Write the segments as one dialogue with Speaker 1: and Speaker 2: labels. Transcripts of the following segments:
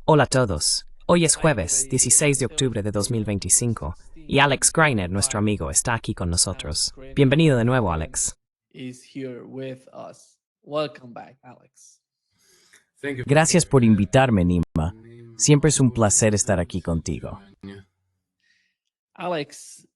Speaker 1: Hola a todos. Hoy es jueves, 16 de octubre de 2025, y Alex Greiner, nuestro amigo, está aquí con nosotros. Bienvenido de nuevo, Alex.
Speaker 2: Gracias por invitarme, Nima. Siempre es un placer estar aquí contigo.
Speaker 1: Alex,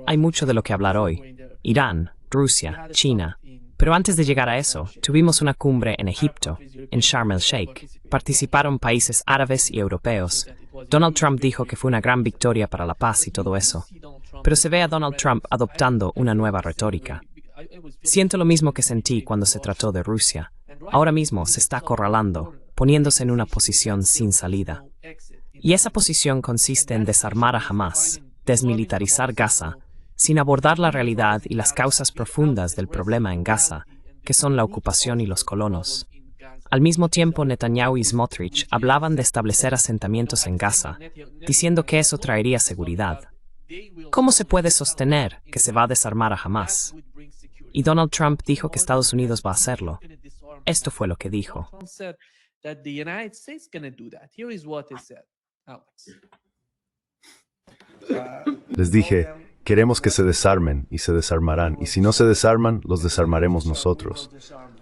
Speaker 1: hay mucho de lo que hablar hoy. Irán, Rusia, China. Pero antes de llegar a eso, tuvimos una cumbre en Egipto, en Sharm el-Sheikh. Participaron países árabes y europeos. Donald Trump dijo que fue una gran victoria para la paz y todo eso. Pero se ve a Donald Trump adoptando una nueva retórica. Siento lo mismo que sentí cuando se trató de Rusia. Ahora mismo se está acorralando, poniéndose en una posición sin salida. Y esa posición consiste en desarmar a Hamas, desmilitarizar Gaza, sin abordar la realidad y las causas profundas del problema en Gaza, que son la ocupación y los colonos. Al mismo tiempo, Netanyahu y Smotrich hablaban de establecer asentamientos en Gaza, diciendo que eso traería seguridad. ¿Cómo se puede sostener que se va a desarmar a Hamas? Y Donald Trump dijo que Estados Unidos va a hacerlo. Esto fue lo que dijo.
Speaker 3: Les dije, queremos que se desarmen y se desarmarán, y si no se desarman, los desarmaremos nosotros.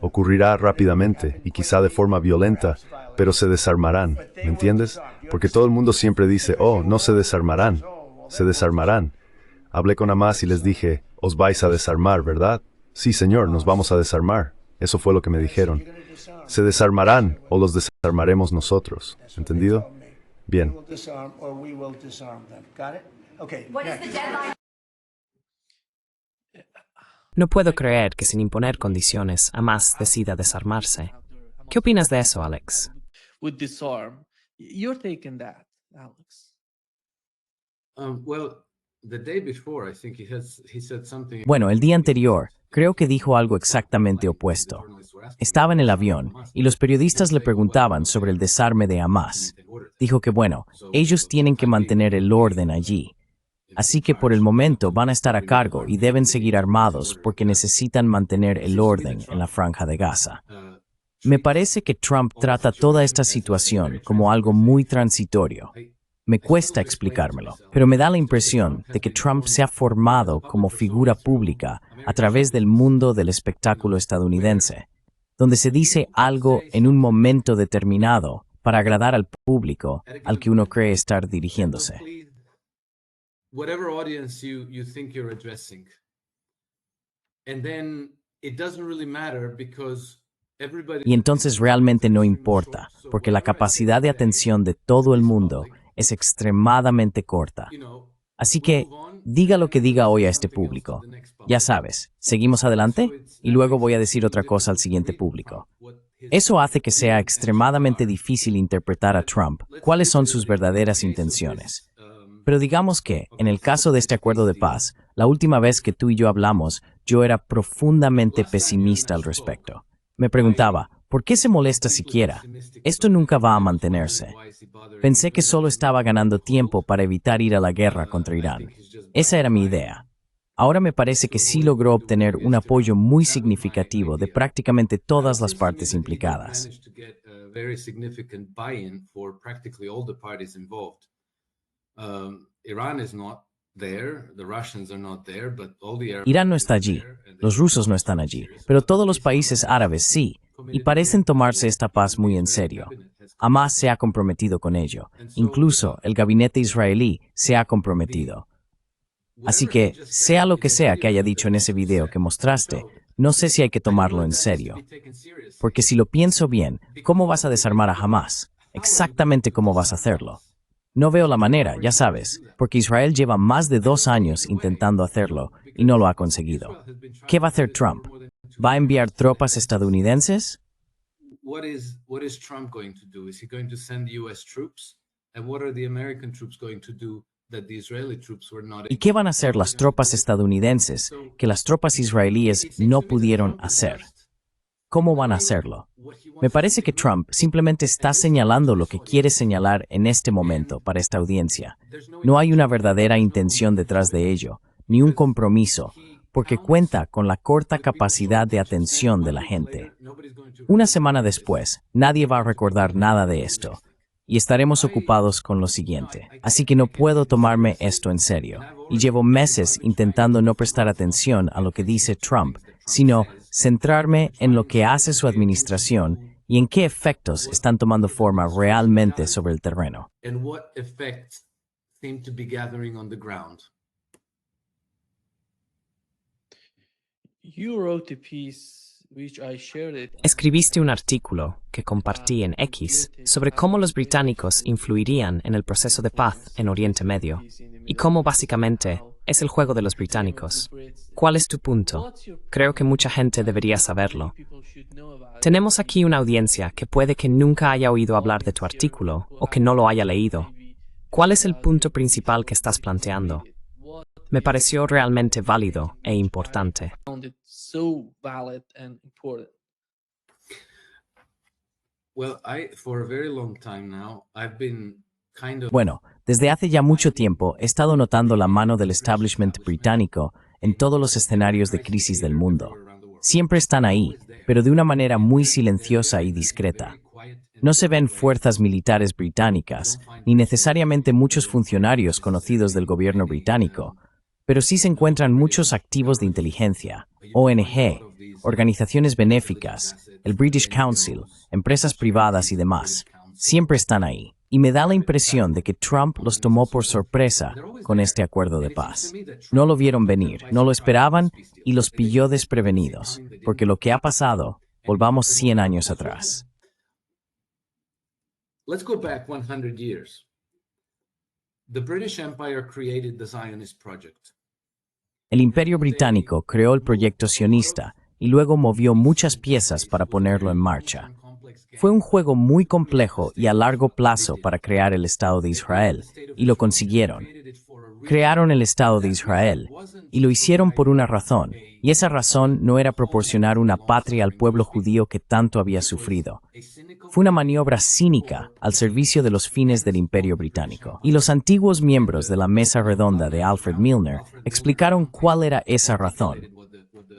Speaker 3: Ocurrirá rápidamente y quizá de forma violenta, pero se desarmarán, ¿me entiendes? Porque todo el mundo siempre dice, oh, no se desarmarán, se desarmarán. Hablé con Hamas y les dije, os vais a desarmar, ¿verdad? Sí, señor, nos vamos a desarmar. Eso fue lo que me dijeron. Se desarmarán o los desarmaremos nosotros, ¿entendido? Bien.
Speaker 1: No puedo creer que sin imponer condiciones, Hamas decida desarmarse. ¿Qué opinas de eso, Alex?
Speaker 2: Bueno, el día anterior, creo que dijo algo exactamente opuesto. Estaba en el avión y los periodistas le preguntaban sobre el desarme de Hamas. Dijo que, bueno, ellos tienen que mantener el orden allí. Así que por el momento van a estar a cargo y deben seguir armados porque necesitan mantener el orden en la Franja de Gaza. Me parece que Trump trata toda esta situación como algo muy transitorio. Me cuesta explicármelo, pero me da la impresión de que Trump se ha formado como figura pública a través del mundo del espectáculo estadounidense, donde se dice algo en un momento determinado para agradar al público al que uno cree estar dirigiéndose.
Speaker 4: Whatever audience you think you're addressing. And then it doesn't really matter because everybody...
Speaker 2: Y entonces realmente no importa, porque la capacidad de atención de todo el mundo es extremadamente corta. Así que, diga lo que diga hoy a este público. Ya sabes, seguimos adelante y luego voy a decir otra cosa al siguiente público. Eso hace que sea extremadamente difícil interpretar a Trump cuáles son sus verdaderas intenciones. Pero digamos que, en el caso de este acuerdo de paz, la última vez que tú y yo hablamos, yo era profundamente pesimista al respecto. Me preguntaba, ¿por qué se molesta siquiera? Esto nunca va a mantenerse. Pensé que solo estaba ganando tiempo para evitar ir a la guerra contra Irán. Esa era mi idea. Ahora me parece que sí logró obtener un apoyo muy significativo de prácticamente todas las partes implicadas. Irán no está allí, los rusos no están allí, pero todos los países árabes sí, y parecen tomarse esta paz muy en serio. Hamas se ha comprometido con ello, incluso el gabinete israelí se ha comprometido. Así que, sea lo que sea que haya dicho en ese video que mostraste, no sé si hay que tomarlo en serio. Porque si lo pienso bien, ¿cómo vas a desarmar a Hamas? Exactamente cómo vas a hacerlo. No veo la manera, ya sabes, porque Israel lleva más de 2 años intentando hacerlo y no lo ha conseguido. ¿Qué va a hacer Trump? ¿Va a enviar tropas estadounidenses?
Speaker 4: What is Trump going to do? Is he going to send US troops? And what are the American troops going to do that the Israeli troops were not?
Speaker 2: ¿Y qué van a hacer las tropas estadounidenses que las tropas israelíes no pudieron hacer? ¿Cómo van a hacerlo? Me parece que Trump simplemente está señalando lo que quiere señalar en este momento para esta audiencia. No hay una verdadera intención detrás de ello, ni un compromiso, porque cuenta con la corta capacidad de atención de la gente. Una semana después, nadie va a recordar nada de esto, y estaremos ocupados con lo siguiente. Así que no puedo tomarme esto en serio, y llevo meses intentando no prestar atención a lo que dice Trump, sino centrarme en lo que hace su administración y en qué efectos están tomando forma realmente sobre el terreno.
Speaker 1: Escribiste un artículo que compartí en X sobre cómo los británicos influirían en el proceso de paz en Oriente Medio y cómo básicamente es el juego de los británicos. ¿Cuál es tu punto? Creo que mucha gente debería saberlo. Tenemos aquí una audiencia que puede que nunca haya oído hablar de tu artículo o que no lo haya leído. ¿Cuál es el punto principal que estás planteando? Me pareció realmente válido e importante.
Speaker 2: Bueno, desde hace ya mucho tiempo he estado notando la mano del establishment británico en todos los escenarios de crisis del mundo. Siempre están ahí, pero de una manera muy silenciosa y discreta. No se ven fuerzas militares británicas, ni necesariamente muchos funcionarios conocidos del gobierno británico, pero sí se encuentran muchos activos de inteligencia, ONG, organizaciones benéficas, el British Council, empresas privadas y demás. Siempre están ahí. Y me da la impresión de que Trump los tomó por sorpresa con este acuerdo de paz. No lo vieron venir, no lo esperaban y los pilló desprevenidos, porque lo que ha pasado, volvamos 100 años atrás.
Speaker 4: Let's go back 100 years. The British Empire created the Zionist Project.
Speaker 2: El Imperio Británico creó el proyecto sionista y luego movió muchas piezas para ponerlo en marcha. Fue un juego muy complejo y a largo plazo para crear el Estado de Israel, y lo consiguieron. Crearon el Estado de Israel, y lo hicieron por una razón, y esa razón no era proporcionar una patria al pueblo judío que tanto había sufrido. Fue una maniobra cínica al servicio de los fines del Imperio Británico. Y los antiguos miembros de la mesa redonda de Alfred Milner explicaron cuál era esa razón.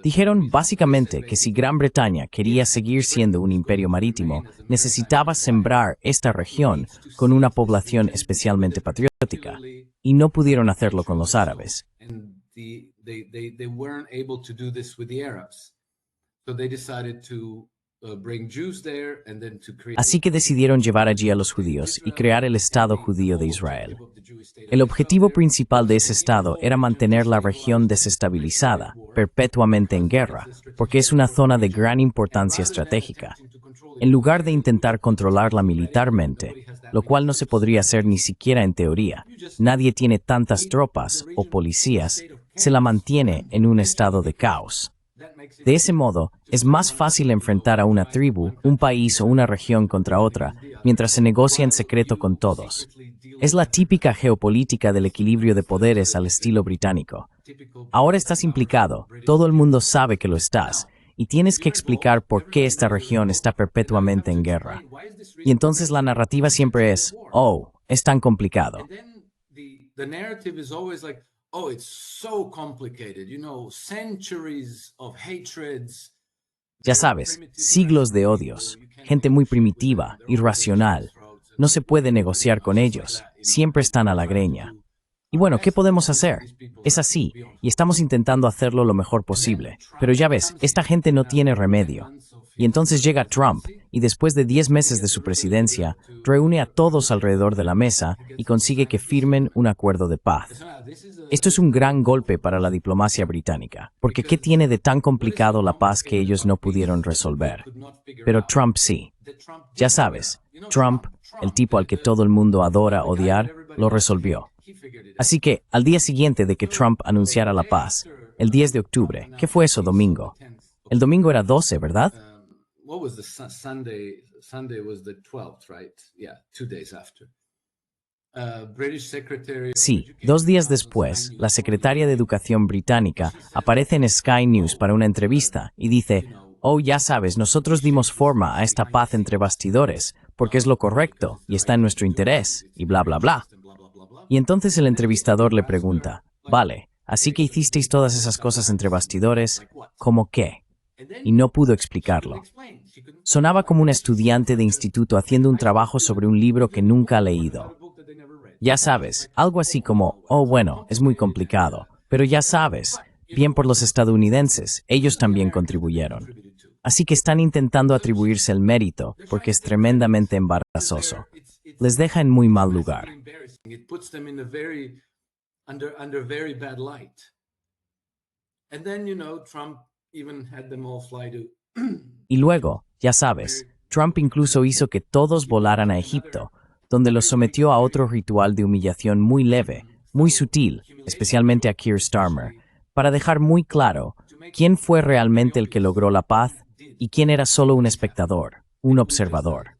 Speaker 2: Dijeron básicamente que si Gran Bretaña quería seguir siendo un imperio marítimo, necesitaba sembrar esta región con una población especialmente patriótica, y no pudieron hacerlo con los árabes. Así que decidieron llevar allí a los judíos y crear el Estado judío de Israel. El objetivo principal de ese Estado era mantener la región desestabilizada, perpetuamente en guerra, porque es una zona de gran importancia estratégica. En lugar de intentar controlarla militarmente, lo cual no se podría hacer ni siquiera en teoría, nadie tiene tantas tropas o policías, se la mantiene en un estado de caos. De ese modo, es más fácil enfrentar a una tribu, un país o una región contra otra, mientras se negocia en secreto con todos. Es la típica geopolítica del equilibrio de poderes al estilo británico. Ahora estás implicado, todo el mundo sabe que lo estás, y tienes que explicar por qué esta región está perpetuamente en guerra. Y entonces la narrativa siempre es, oh, es tan complicado.
Speaker 4: Oh, it's so complicated, centuries of hatreds.
Speaker 2: Ya sabes, siglos de odios, gente muy primitiva, irracional. No se puede negociar con ellos, siempre están a la greña. Y bueno, ¿qué podemos hacer? Es así, y estamos intentando hacerlo lo mejor posible. Pero ya ves, esta gente no tiene remedio. Y entonces llega Trump, y después de 10 meses de su presidencia, reúne a todos alrededor de la mesa y consigue que firmen un acuerdo de paz. Esto es un gran golpe para la diplomacia británica, porque ¿qué tiene de tan complicado la paz que ellos no pudieron resolver? Pero Trump sí. Ya sabes, Trump, el tipo al que todo el mundo adora odiar, lo resolvió. Así que, al día siguiente de que Trump anunciara la paz, el 10 de octubre, ¿qué fue eso, domingo? El domingo era 12, ¿verdad?
Speaker 4: What was the Sunday? Sunday was the 12th, right? Yeah, 2 days after. British Secretary of
Speaker 2: Sí,
Speaker 4: Education
Speaker 2: 2 días después, la secretaria de Educación británica aparece en Sky News para una entrevista y dice, oh, ya sabes, nosotros dimos forma a esta paz entre bastidores, porque es lo correcto y está en nuestro interés, y bla, bla, bla. Y entonces el entrevistador le pregunta, vale, Así que hicisteis todas esas cosas entre bastidores, ¿cómo qué? Y no pudo explicarlo. Sonaba como un estudiante de instituto haciendo un trabajo sobre un libro que nunca ha leído. Ya sabes, algo así como, oh bueno, es muy complicado, pero ya sabes, bien por los estadounidenses, ellos también contribuyeron. Así que están intentando atribuirse el mérito, porque es tremendamente embarazoso. Les deja en muy mal lugar. Y luego, ya sabes, Trump incluso hizo que todos volaran a Egipto, donde los sometió a otro ritual de humillación muy leve, muy sutil, especialmente a Keir Starmer, para dejar muy claro quién fue realmente el que logró la paz y quién era solo un espectador, un observador.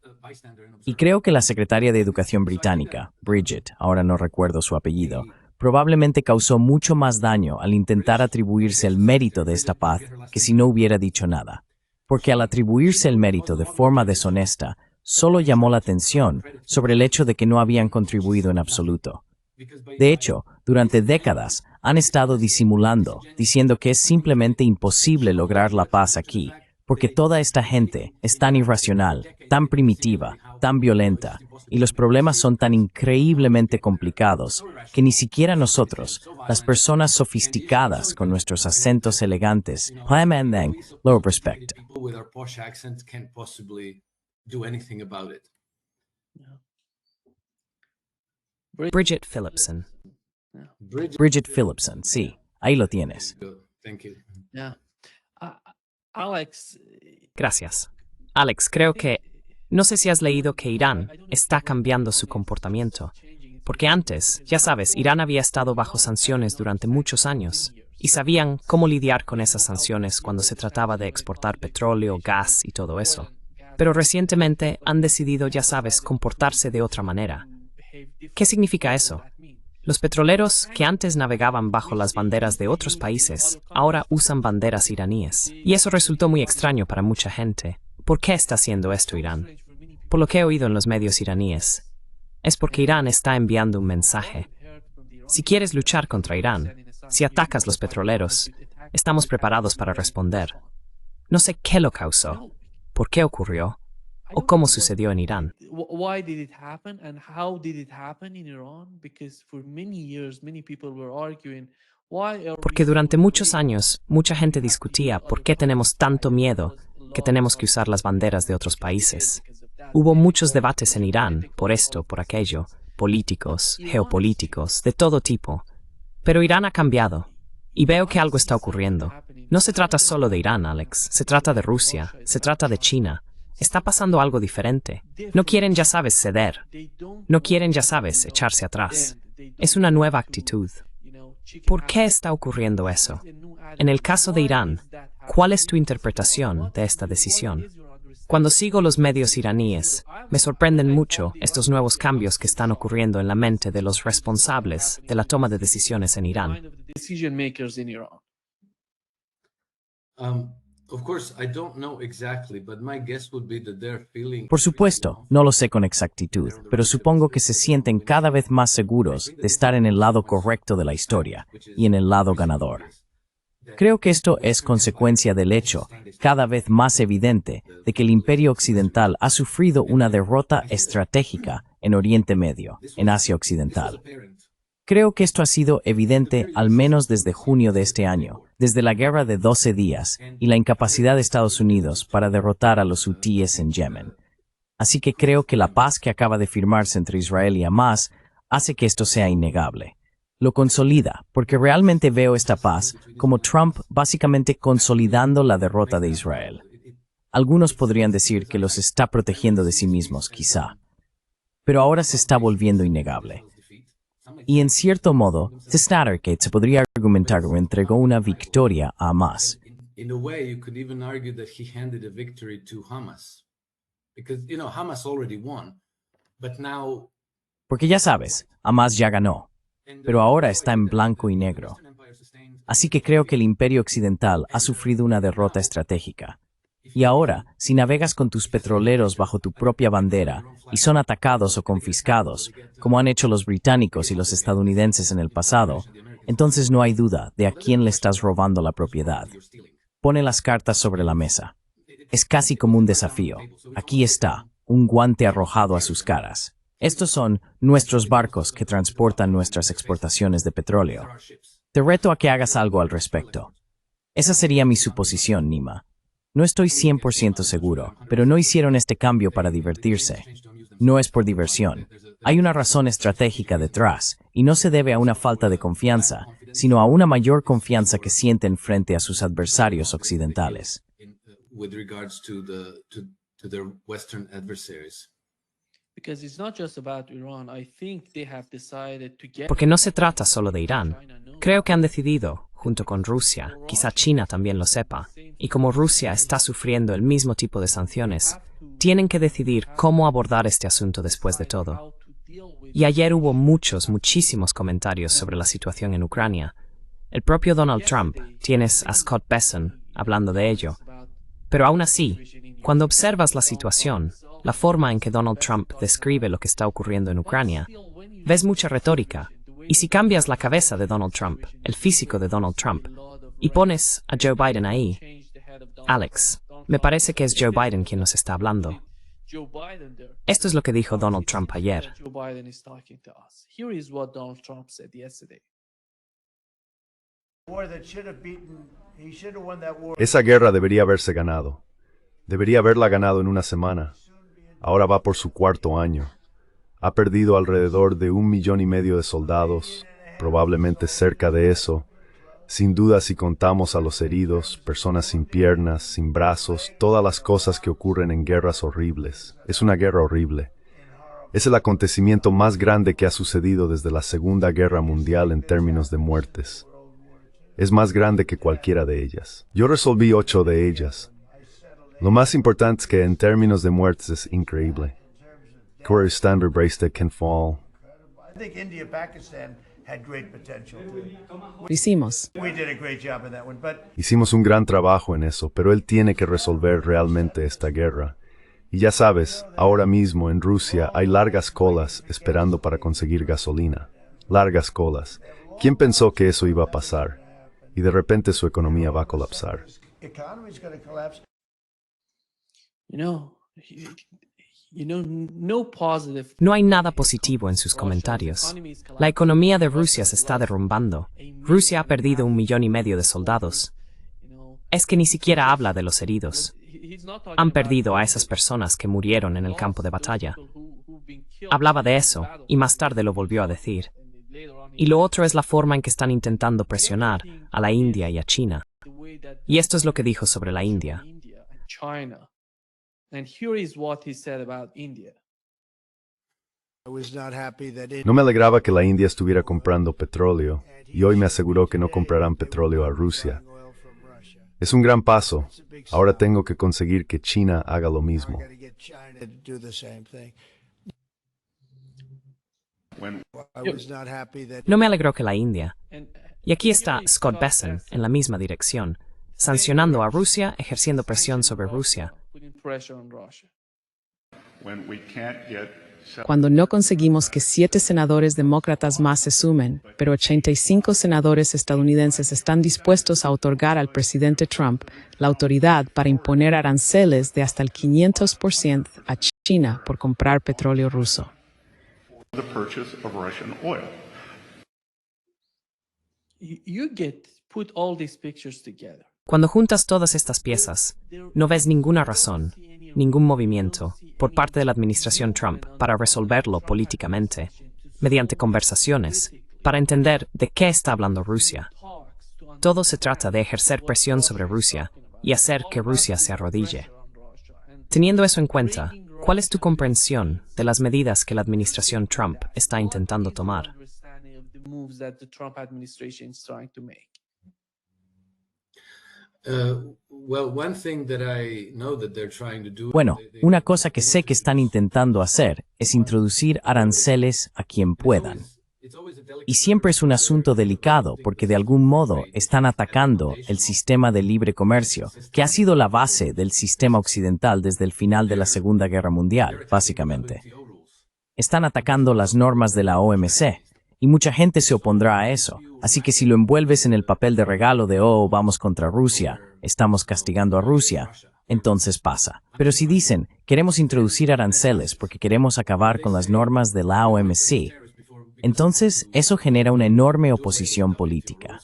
Speaker 2: Y creo que la secretaria de Educación británica, Bridget, ahora no recuerdo su apellido, probablemente causó mucho más daño al intentar atribuirse el mérito de esta paz que si no hubiera dicho nada. Porque al atribuirse el mérito de forma deshonesta, solo llamó la atención sobre el hecho de que no habían contribuido en absoluto. De hecho, durante décadas han estado disimulando, diciendo que es simplemente imposible lograr la paz aquí, porque toda esta gente es tan irracional, tan primitiva, tan violenta, y los problemas son tan increíblemente complicados que ni siquiera nosotros, las personas sofisticadas con nuestros acentos elegantes, lo respect.
Speaker 1: Bridget Phillipson.
Speaker 2: Bridget Phillipson, sí, ahí lo tienes.
Speaker 5: Alex.
Speaker 1: Gracias. Alex, creo que... No sé si has leído que Irán está cambiando su comportamiento. Porque antes, ya sabes, Irán había estado bajo sanciones durante muchos años y sabían cómo lidiar con esas sanciones cuando se trataba de exportar petróleo, gas y todo eso. Pero recientemente han decidido, ya sabes, comportarse de otra manera. ¿Qué significa eso? Los petroleros que antes navegaban bajo las banderas de otros países, ahora usan banderas iraníes. Y eso resultó muy extraño para mucha gente. ¿Por qué está haciendo esto Irán? Por lo que he oído en los medios iraníes, es porque Irán está enviando un mensaje. Si quieres luchar contra Irán, si atacas los petroleros, estamos preparados para responder. No sé qué lo causó, por qué ocurrió, o cómo sucedió en Irán.
Speaker 5: Why did it happen and how did it happen in Iran? Because for many years, many people were arguing, why are we
Speaker 1: Porque durante muchos años, mucha gente discutía por qué tenemos tanto miedo que tenemos que usar las banderas de otros países. Hubo muchos debates en Irán, por esto, por aquello, políticos, geopolíticos, de todo tipo. Pero Irán ha cambiado, y veo que algo está ocurriendo. No se trata solo de Irán, Alex, se trata de Rusia, se trata de China. Está pasando algo diferente. No quieren, ya sabes, ceder. No quieren, ya sabes, echarse atrás. Es una nueva actitud. ¿Por qué está ocurriendo eso? En el caso de Irán, ¿cuál es tu interpretación de esta decisión? Cuando sigo los medios iraníes, me sorprenden mucho estos nuevos cambios que están ocurriendo en la mente de los responsables de la toma de decisiones en Irán.
Speaker 5: decision makers in Iran?
Speaker 2: Por supuesto, no lo sé con exactitud, pero supongo que se sienten cada vez más seguros de estar en el lado correcto de la historia y en el lado ganador. Creo que esto es consecuencia del hecho, cada vez más evidente, de que el Imperio Occidental ha sufrido una derrota estratégica en Oriente Medio, en Asia Occidental. Creo que esto ha sido evidente al menos desde junio de este año, desde la guerra de 12 días y la incapacidad de Estados Unidos para derrotar a los hutíes en Yemen. Así que creo que la paz que acaba de firmarse entre Israel y Hamás hace que esto sea innegable. Lo consolida, porque realmente veo esta paz como Trump básicamente consolidando la derrota de Israel. Algunos podrían decir que los está protegiendo de sí mismos, quizá. Pero ahora se está volviendo innegable. Y en cierto modo, The Snattergate se podría argumentar que entregó una victoria a Hamás.
Speaker 4: In a way, you could even argue that he handed a victory to Hamas. Because, Hamas already won. But now...
Speaker 2: Porque ya sabes, Hamás ya ganó, pero ahora está en blanco y negro. Así que creo que el Imperio Occidental ha sufrido una derrota estratégica. Y ahora, si navegas con tus petroleros bajo tu propia bandera y son atacados o confiscados, como han hecho los británicos y los estadounidenses en el pasado, entonces no hay duda de a quién le estás robando la propiedad. Pone las cartas sobre la mesa. Es casi como un desafío. Aquí está, un guante arrojado a sus caras. Estos son nuestros barcos que transportan nuestras exportaciones de petróleo. Te reto a que hagas algo al respecto. Esa sería mi suposición, Nima. No estoy 100% seguro, pero no hicieron este cambio para divertirse. No es por diversión. Hay una razón estratégica detrás, y no se debe a una falta de confianza, sino a una mayor confianza que sienten frente a sus adversarios occidentales.
Speaker 1: Porque no se trata solo de Irán. Creo que han decidido, junto con Rusia, quizá China también lo sepa, y como Rusia está sufriendo el mismo tipo de sanciones, tienen que decidir cómo abordar este asunto después de todo. Y ayer hubo muchísimos comentarios sobre la situación en Ucrania. El propio Donald Trump, tienes a Scott Bessent hablando de ello. Pero aún así, cuando observas la situación, la forma en que Donald Trump describe lo que está ocurriendo en Ucrania, ves mucha retórica. Y si cambias la cabeza de Donald Trump, el físico de Donald Trump, y pones a Joe Biden ahí, Alex, me parece que es Joe Biden quien nos está hablando. Esto es lo que dijo Donald Trump ayer.
Speaker 3: Esa guerra debería haberse ganado. Debería haberla ganado en una semana. Ahora va por su cuarto año. Ha perdido alrededor de 1,5 millones de soldados, probablemente cerca de eso. Sin duda, si contamos a los heridos, personas sin piernas, sin brazos, todas las cosas que ocurren en guerras horribles. Es una guerra horrible. Es el acontecimiento más grande que ha sucedido desde la Segunda Guerra Mundial en términos de muertes. Es más grande que cualquiera de ellas. Yo resolví 8 de ellas. Lo más importante es que en términos de muertes es increíble. Where standard braced can fall.
Speaker 6: Lo hicimos.
Speaker 3: Hicimos un gran trabajo en eso, pero él tiene que resolver realmente esta guerra. Y ya sabes, ahora mismo en Rusia hay largas colas esperando para conseguir gasolina. Largas colas. ¿Quién pensó que eso iba a pasar? Y de repente su economía va a colapsar.
Speaker 1: No hay nada positivo en sus comentarios. La economía de Rusia se está derrumbando. Rusia ha perdido 1,5 millones de soldados. Es que ni siquiera habla de los heridos. Han perdido a esas personas que murieron en el campo de batalla. Hablaba de eso, y más tarde lo volvió a decir. Y lo otro es la forma en que están intentando presionar a la India y a China. Y esto es lo que dijo sobre la India.
Speaker 3: No me alegraba que la India estuviera comprando petróleo, y hoy me aseguró que no comprarán petróleo a Rusia. Es un gran paso. Ahora tengo que conseguir que China haga lo mismo.
Speaker 1: No me alegró que la India. Y aquí está Scott Bessent en la misma dirección, sancionando a Rusia, ejerciendo presión sobre Rusia.
Speaker 6: Cuando no conseguimos que 7 senadores demócratas más se sumen, pero 85 senadores estadounidenses están dispuestos a otorgar al presidente Trump la autoridad para imponer aranceles de hasta el 500% a China por comprar petróleo ruso.
Speaker 1: Cuando juntas todas estas piezas, no ves ninguna razón, ningún movimiento por parte de la administración Trump para resolverlo políticamente, mediante conversaciones, para entender de qué está hablando Rusia. Todo se trata de ejercer presión sobre Rusia y hacer que Rusia se arrodille. Teniendo eso en cuenta, ¿cuál es tu comprensión de las medidas que la administración Trump está intentando tomar?
Speaker 2: Bueno, una cosa que sé que están intentando hacer es introducir aranceles a quien puedan. Y siempre es un asunto delicado porque de algún modo están atacando el sistema de libre comercio, que ha sido la base del sistema occidental desde el final de la Segunda Guerra Mundial, básicamente. Están atacando las normas de la OMC, Y mucha gente se opondrá a eso. Así que si lo envuelves en el papel de regalo de, oh, vamos contra Rusia, estamos castigando a Rusia, entonces pasa. Pero si dicen, queremos introducir aranceles porque queremos acabar con las normas de la OMC, entonces eso genera una enorme oposición política.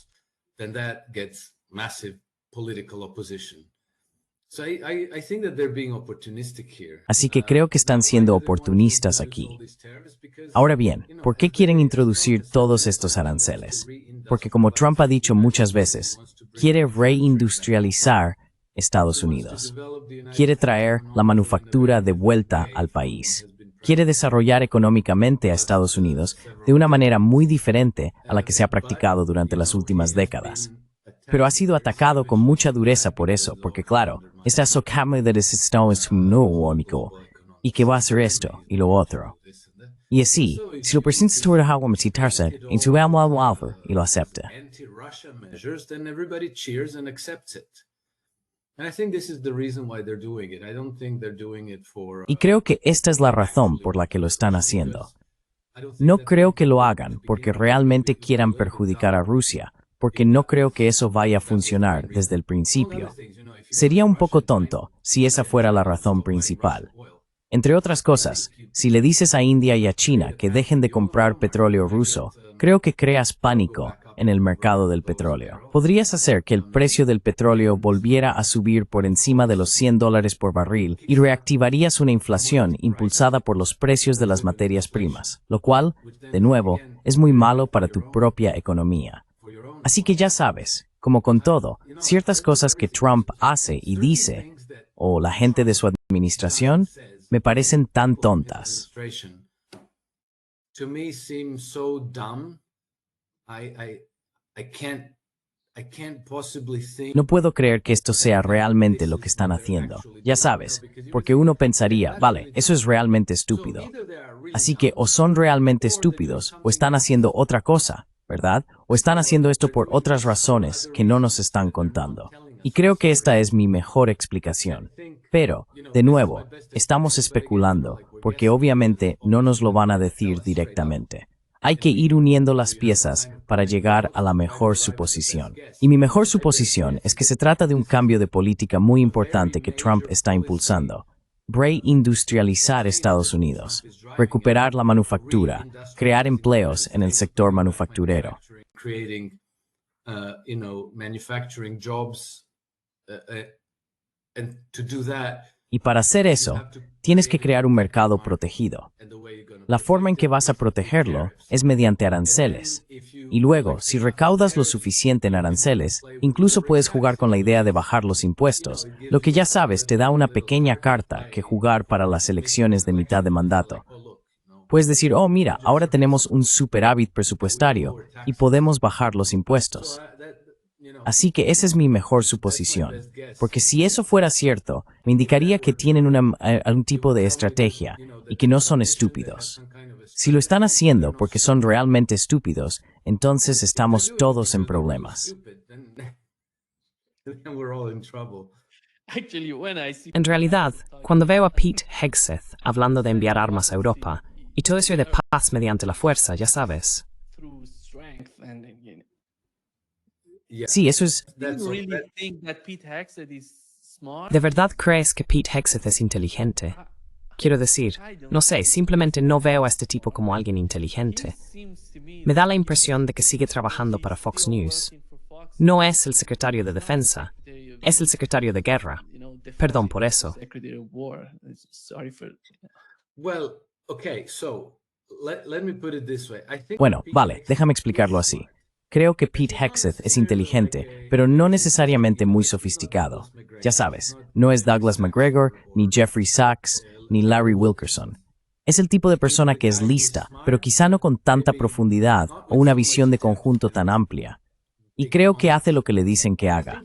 Speaker 2: Así que creo que están siendo oportunistas aquí. Ahora bien, ¿por qué quieren introducir todos estos aranceles? Porque como Trump ha dicho muchas veces, quiere reindustrializar Estados Unidos. Quiere traer la manufactura de vuelta al país. Quiere desarrollar económicamente a Estados Unidos de una manera muy diferente a la que se ha practicado durante las últimas décadas. Pero ha sido atacado con mucha dureza por eso, porque claro, está socame de Estados Unidos y que va a hacer esto y lo otro. Y así, si lo presentas todo a citarse, en su alma y lo acepta. Y creo que esta es la razón por la que lo están haciendo. No creo que lo hagan porque realmente quieran perjudicar a Rusia, porque no creo que eso vaya a funcionar desde el principio. Sería un poco tonto si esa fuera la razón principal. Entre otras cosas, si le dices a India y a China que dejen de comprar petróleo ruso, creo que creas pánico en el mercado del petróleo. Podrías hacer que el precio del petróleo volviera a subir por encima de los $100 por barril y reactivarías una inflación impulsada por los precios de las materias primas, lo cual, de nuevo, es muy malo para tu propia economía. Así que ya sabes, como con todo, ciertas cosas que Trump hace y dice, o la gente de su administración, me parecen tan tontas. No puedo creer que esto sea realmente lo que están haciendo. Ya sabes, porque uno pensaría, vale, eso es realmente estúpido. Así que o son realmente estúpidos o están haciendo otra cosa, ¿verdad? O están haciendo esto por otras razones que no nos están contando. Y creo que esta es mi mejor explicación. Pero, de nuevo, estamos especulando, porque obviamente no nos lo van a decir directamente. Hay que ir uniendo las piezas para llegar a la mejor suposición. Y mi mejor suposición es que se trata de un cambio de política muy importante que Trump está impulsando. Reindustrializar Estados Unidos, recuperar la manufactura, crear empleos en el sector manufacturero. Y para hacer eso, tienes que crear un mercado protegido. La forma en que vas a protegerlo es mediante aranceles. Y luego, si recaudas lo suficiente en aranceles, incluso puedes jugar con la idea de bajar los impuestos, lo que ya sabes te da una pequeña carta que jugar para las elecciones de mitad de mandato. Puedes decir, oh mira, ahora tenemos un superávit presupuestario y podemos bajar los impuestos. Así que esa es mi mejor suposición, porque si eso fuera cierto, me indicaría que tienen algún tipo de estrategia y que no son estúpidos. Si lo están haciendo porque son realmente estúpidos, entonces estamos todos en problemas.
Speaker 1: En realidad, cuando veo a Pete Hegseth hablando de enviar armas a Europa, y todo eso de paz mediante la fuerza, ya sabes.
Speaker 2: Sí, eso es...
Speaker 1: ¿De verdad crees que Pete Hegseth es inteligente? Quiero decir, no sé, simplemente no veo a este tipo como alguien inteligente. Me da la impresión de que sigue trabajando para Fox News. No es el secretario de Defensa, es el secretario de Guerra. Perdón por eso.
Speaker 2: Bueno, vale, déjame explicarlo así. Creo que Pete Hegseth es inteligente, pero no necesariamente muy sofisticado. Ya sabes, no es Douglas McGregor, ni Jeffrey Sachs, ni Larry Wilkerson. Es el tipo de persona que es lista, pero quizá no con tanta profundidad o una visión de conjunto tan amplia. Y creo que hace lo que le dicen que haga.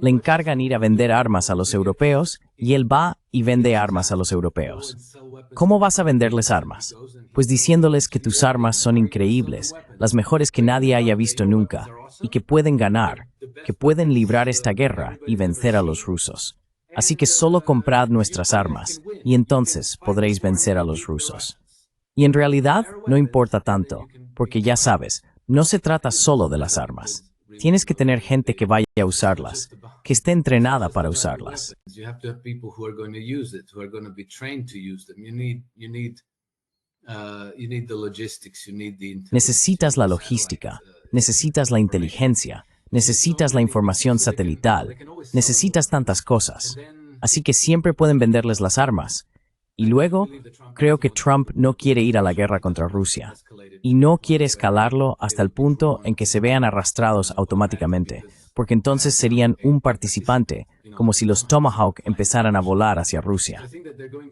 Speaker 2: Le encargan ir a vender armas a los europeos y él va y vende armas a los europeos. ¿Cómo vas a venderles armas? Pues diciéndoles que tus armas son increíbles, las mejores que nadie haya visto nunca, y que pueden ganar, que pueden librar esta guerra y vencer a los rusos. Así que solo comprad nuestras armas, y entonces podréis vencer a los rusos. Y en realidad no importa tanto, porque ya sabes, no se trata solo de las armas. Tienes que tener gente que vaya a usarlas, que esté entrenada para usarlas.
Speaker 4: You have to have people who are going to use it, who are going to be trained to use them. You need the logistics, you need the intelligence.
Speaker 2: Necesitas la logística, necesitas la inteligencia, necesitas la información satelital, necesitas tantas cosas. Así que siempre pueden venderles las armas. Y luego, creo que Trump no quiere ir a la guerra contra Rusia. Y no quiere escalarlo hasta el punto en que se vean arrastrados automáticamente, porque entonces serían un participante, como si los Tomahawk empezaran a volar hacia Rusia.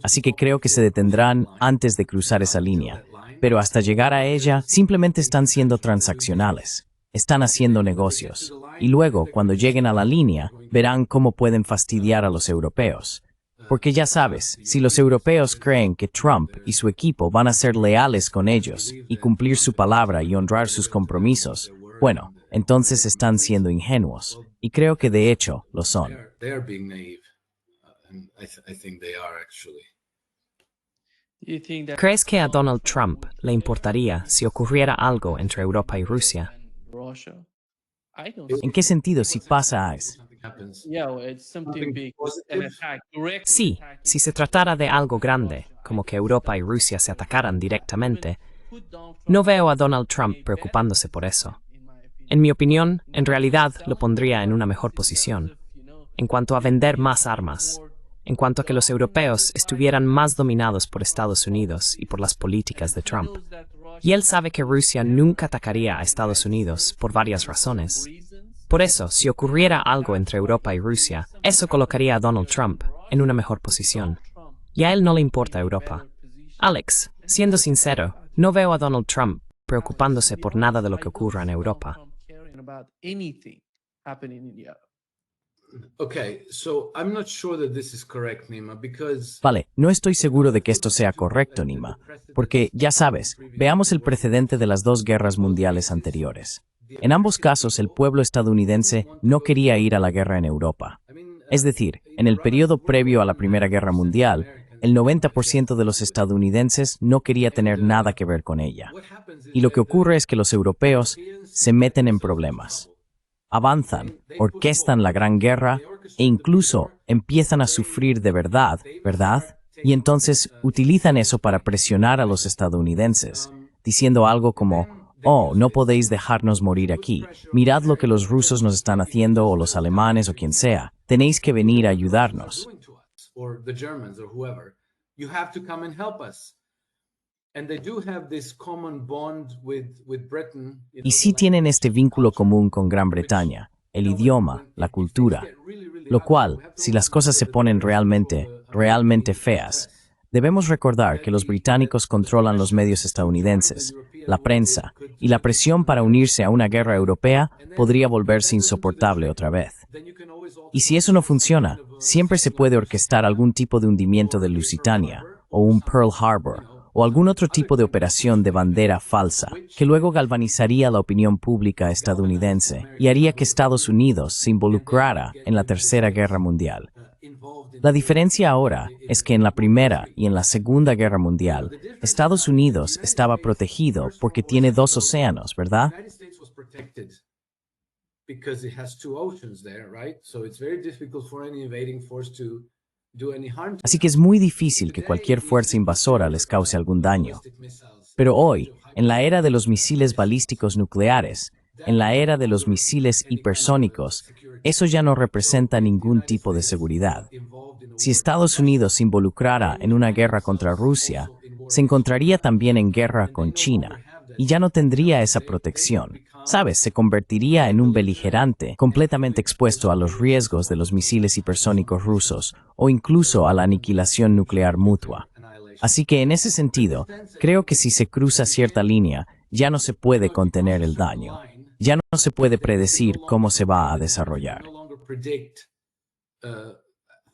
Speaker 2: Así que creo que se detendrán antes de cruzar esa línea. Pero hasta llegar a ella, simplemente están siendo transaccionales. Están haciendo negocios. Y luego, cuando lleguen a la línea, verán cómo pueden fastidiar a los europeos. Porque ya sabes, si los europeos creen que Trump y su equipo van a ser leales con ellos y cumplir su palabra y honrar sus compromisos, bueno, entonces están siendo ingenuos. Y creo que de hecho lo son.
Speaker 4: They are being naive. And I think they are actually.
Speaker 5: You think that
Speaker 1: ¿Crees que a Donald Trump le importaría si ocurriera algo entre Europa y Rusia?
Speaker 5: Russia? I don't
Speaker 2: ¿En qué sentido si pasa eso?
Speaker 4: Happens.
Speaker 5: Yeah, well, it's something big. An attack, direct
Speaker 1: Sí,
Speaker 5: attack.
Speaker 1: si se tratara de algo grande, como que Europa y Rusia se atacaran directamente, no veo a Donald Trump preocupándose por eso. En mi opinión, en realidad lo pondría en una mejor posición. En cuanto a vender más armas, en cuanto a que los europeos estuvieran más dominados por Estados Unidos y por las políticas de Trump. Y él sabe que Rusia nunca atacaría a Estados Unidos por varias razones. Por eso, si ocurriera algo entre Europa y Rusia, eso colocaría a Donald Trump en una mejor posición. Y a él no le importa Europa. Alex, siendo sincero, no veo a Donald Trump preocupándose por nada de lo que ocurra en Europa.
Speaker 5: About anything happening in Europe.
Speaker 4: Okay, so I'm not sure that this is correct, Nima, because
Speaker 2: Vale, no estoy seguro de que esto sea correcto, Nima, porque, ya sabes, veamos el precedente de las dos guerras mundiales anteriores. En ambos casos, el pueblo estadounidense no quería ir a la guerra en Europa. Es decir, en el periodo previo a la Primera Guerra Mundial, el 90% de los estadounidenses no quería tener nada que ver con ella. Y lo que ocurre es que los europeos se meten en problemas. Avanzan, orquestan la Gran Guerra e incluso empiezan a sufrir de verdad, ¿verdad? Y entonces utilizan eso para presionar a los estadounidenses, diciendo algo como: oh, no podéis dejarnos morir aquí. Mirad lo que los rusos nos están haciendo, o los alemanes, o quien sea. Tenéis que venir a ayudarnos.
Speaker 4: or the Germans or whoever, you have to come and help us. And they do have this common bond with Britain.
Speaker 2: Y sí tienen este vínculo común con Gran Bretaña, el idioma, la cultura. Lo cual, si las cosas se ponen realmente feas, debemos recordar que los británicos controlan los medios estadounidenses, la prensa, y la presión para unirse a una guerra europea podría volverse insoportable otra vez. Y si eso no funciona, siempre se puede orquestar algún tipo de hundimiento de Lusitania, o un Pearl Harbor, o algún otro tipo de operación de bandera falsa, que luego galvanizaría la opinión pública estadounidense y haría que Estados Unidos se involucrara en la Tercera Guerra Mundial. La diferencia ahora es que en la Primera y en la Segunda Guerra Mundial, Estados Unidos estaba protegido porque tiene dos océanos, ¿verdad?
Speaker 4: The United States was protected because it has two oceans there, right? So it's very difficult for any invading force to do any harm to
Speaker 2: Así que es muy difícil que cualquier fuerza invasora les cause algún daño. Pero hoy, en la era de los misiles balísticos nucleares, en la era de los misiles hipersónicos, eso ya no representa ningún tipo de seguridad. Si Estados Unidos se involucrara en una guerra contra Rusia, se encontraría también en guerra con China, y ya no tendría esa protección. ¿Sabes? Se convertiría en un beligerante completamente expuesto a los riesgos de los misiles hipersónicos rusos o incluso a la aniquilación nuclear mutua. Así que en ese sentido, creo que si se cruza cierta línea, ya no se puede contener el daño. Ya no se puede predecir cómo se va a desarrollar.
Speaker 4: no longer predict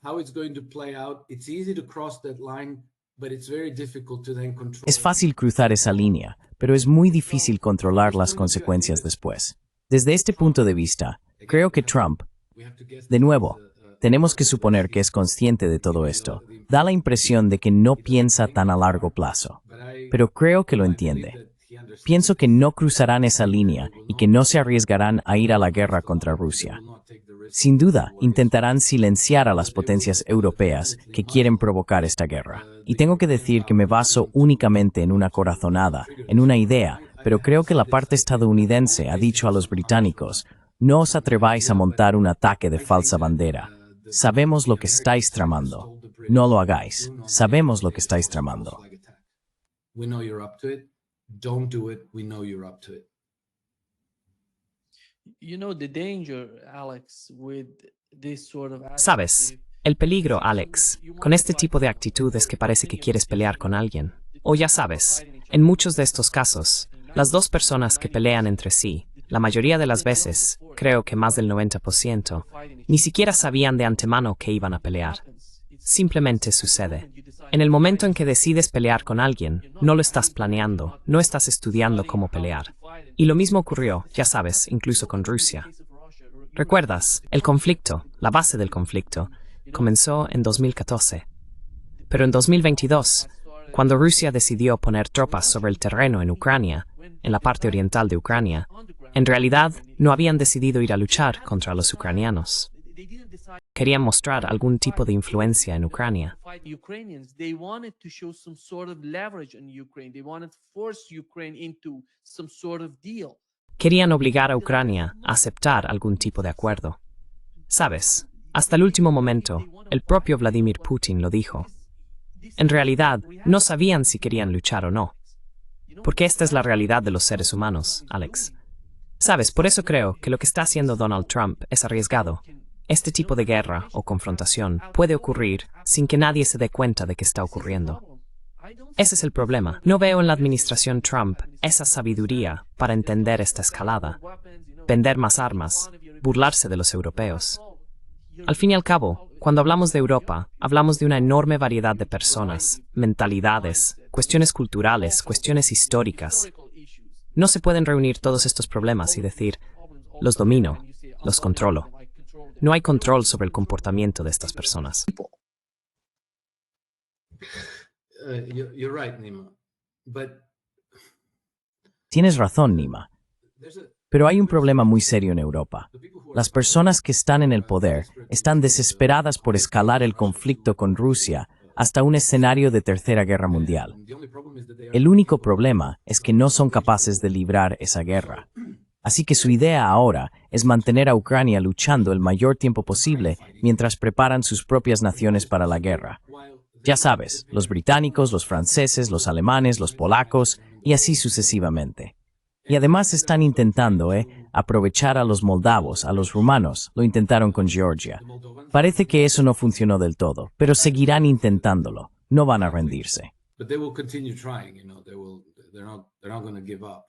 Speaker 4: how it's going to play out. It's easy to cross that line, but it's very difficult to then control.
Speaker 2: Es fácil cruzar esa línea, pero es muy difícil controlar las consecuencias después. Desde este punto de vista, creo que Trump, de nuevo, tenemos que suponer que es consciente de todo esto. Da la impresión de que no piensa tan a largo plazo, pero creo que lo entiende. Pienso que no cruzarán esa línea y que no se arriesgarán a ir a la guerra contra Rusia. Sin duda, intentarán silenciar a las potencias europeas que quieren provocar esta guerra. Y tengo que decir que me baso únicamente en una corazonada, en una idea, pero creo que la parte estadounidense ha dicho a los británicos: no os atreváis a montar un ataque de falsa bandera. Sabemos lo que estáis tramando. No lo hagáis. Sabemos lo que estáis tramando.
Speaker 4: We know you're up to it. Don't do it. We know you're up to it.
Speaker 5: You know the danger, Alex, with this sort of
Speaker 1: Sabes, el peligro, Alex, con este tipo de actitud es que parece que quieres pelear con alguien. O ya sabes, en muchos de estos casos, las dos personas que pelean entre sí, la mayoría de las veces, creo que más del 90%, ni siquiera sabían de antemano que iban a pelear. Simplemente sucede. En el momento en que decides pelear con alguien, no lo estás planeando, no estás estudiando cómo pelear. Y lo mismo ocurrió, ya sabes, incluso con Rusia. ¿Recuerdas? El conflicto, la base del conflicto, comenzó en 2014. Pero en 2022, cuando Rusia decidió poner tropas sobre el terreno en Ucrania, en la parte oriental de Ucrania, en realidad no habían decidido ir a luchar contra los ucranianos. Querían mostrar algún tipo de influencia en Ucrania. Querían obligar a Ucrania a aceptar algún tipo de acuerdo. ¿Sabes? Hasta el último momento, el propio Vladimir Putin lo dijo. En realidad, no sabían si querían luchar o no. Porque esta es la realidad de los seres humanos, Alex. ¿Sabes? Por eso creo que lo que está haciendo Donald Trump es arriesgado. Este tipo de guerra o confrontación puede ocurrir sin que nadie se dé cuenta de que está ocurriendo. Ese es el problema. No veo en la administración Trump esa sabiduría para entender esta escalada, vender más armas, burlarse de los europeos. Al fin y al cabo, cuando hablamos de Europa, hablamos de una enorme variedad de personas, mentalidades, cuestiones culturales, cuestiones históricas. No se pueden reunir todos estos problemas y decir: los domino, los controlo. No hay control sobre el comportamiento de estas personas.
Speaker 4: You're right, Nima. But
Speaker 2: Tienes razón, Nima. Pero hay un problema muy serio en Europa. Las personas que están en el poder están desesperadas por escalar el conflicto con Rusia hasta un escenario de Tercera Guerra Mundial. El único problema es que no son capaces de librar esa guerra. Así que su idea ahora es mantener a Ucrania luchando el mayor tiempo posible mientras preparan sus propias naciones para la guerra. Ya sabes, los británicos, los franceses, los alemanes, los polacos y así sucesivamente. Y además están intentando, aprovechar a los moldavos, a los rumanos. Lo intentaron con Georgia. Parece que eso no funcionó del todo, pero seguirán intentándolo. No van a rendirse.
Speaker 4: but they will continue trying, you know, they're not going to give up.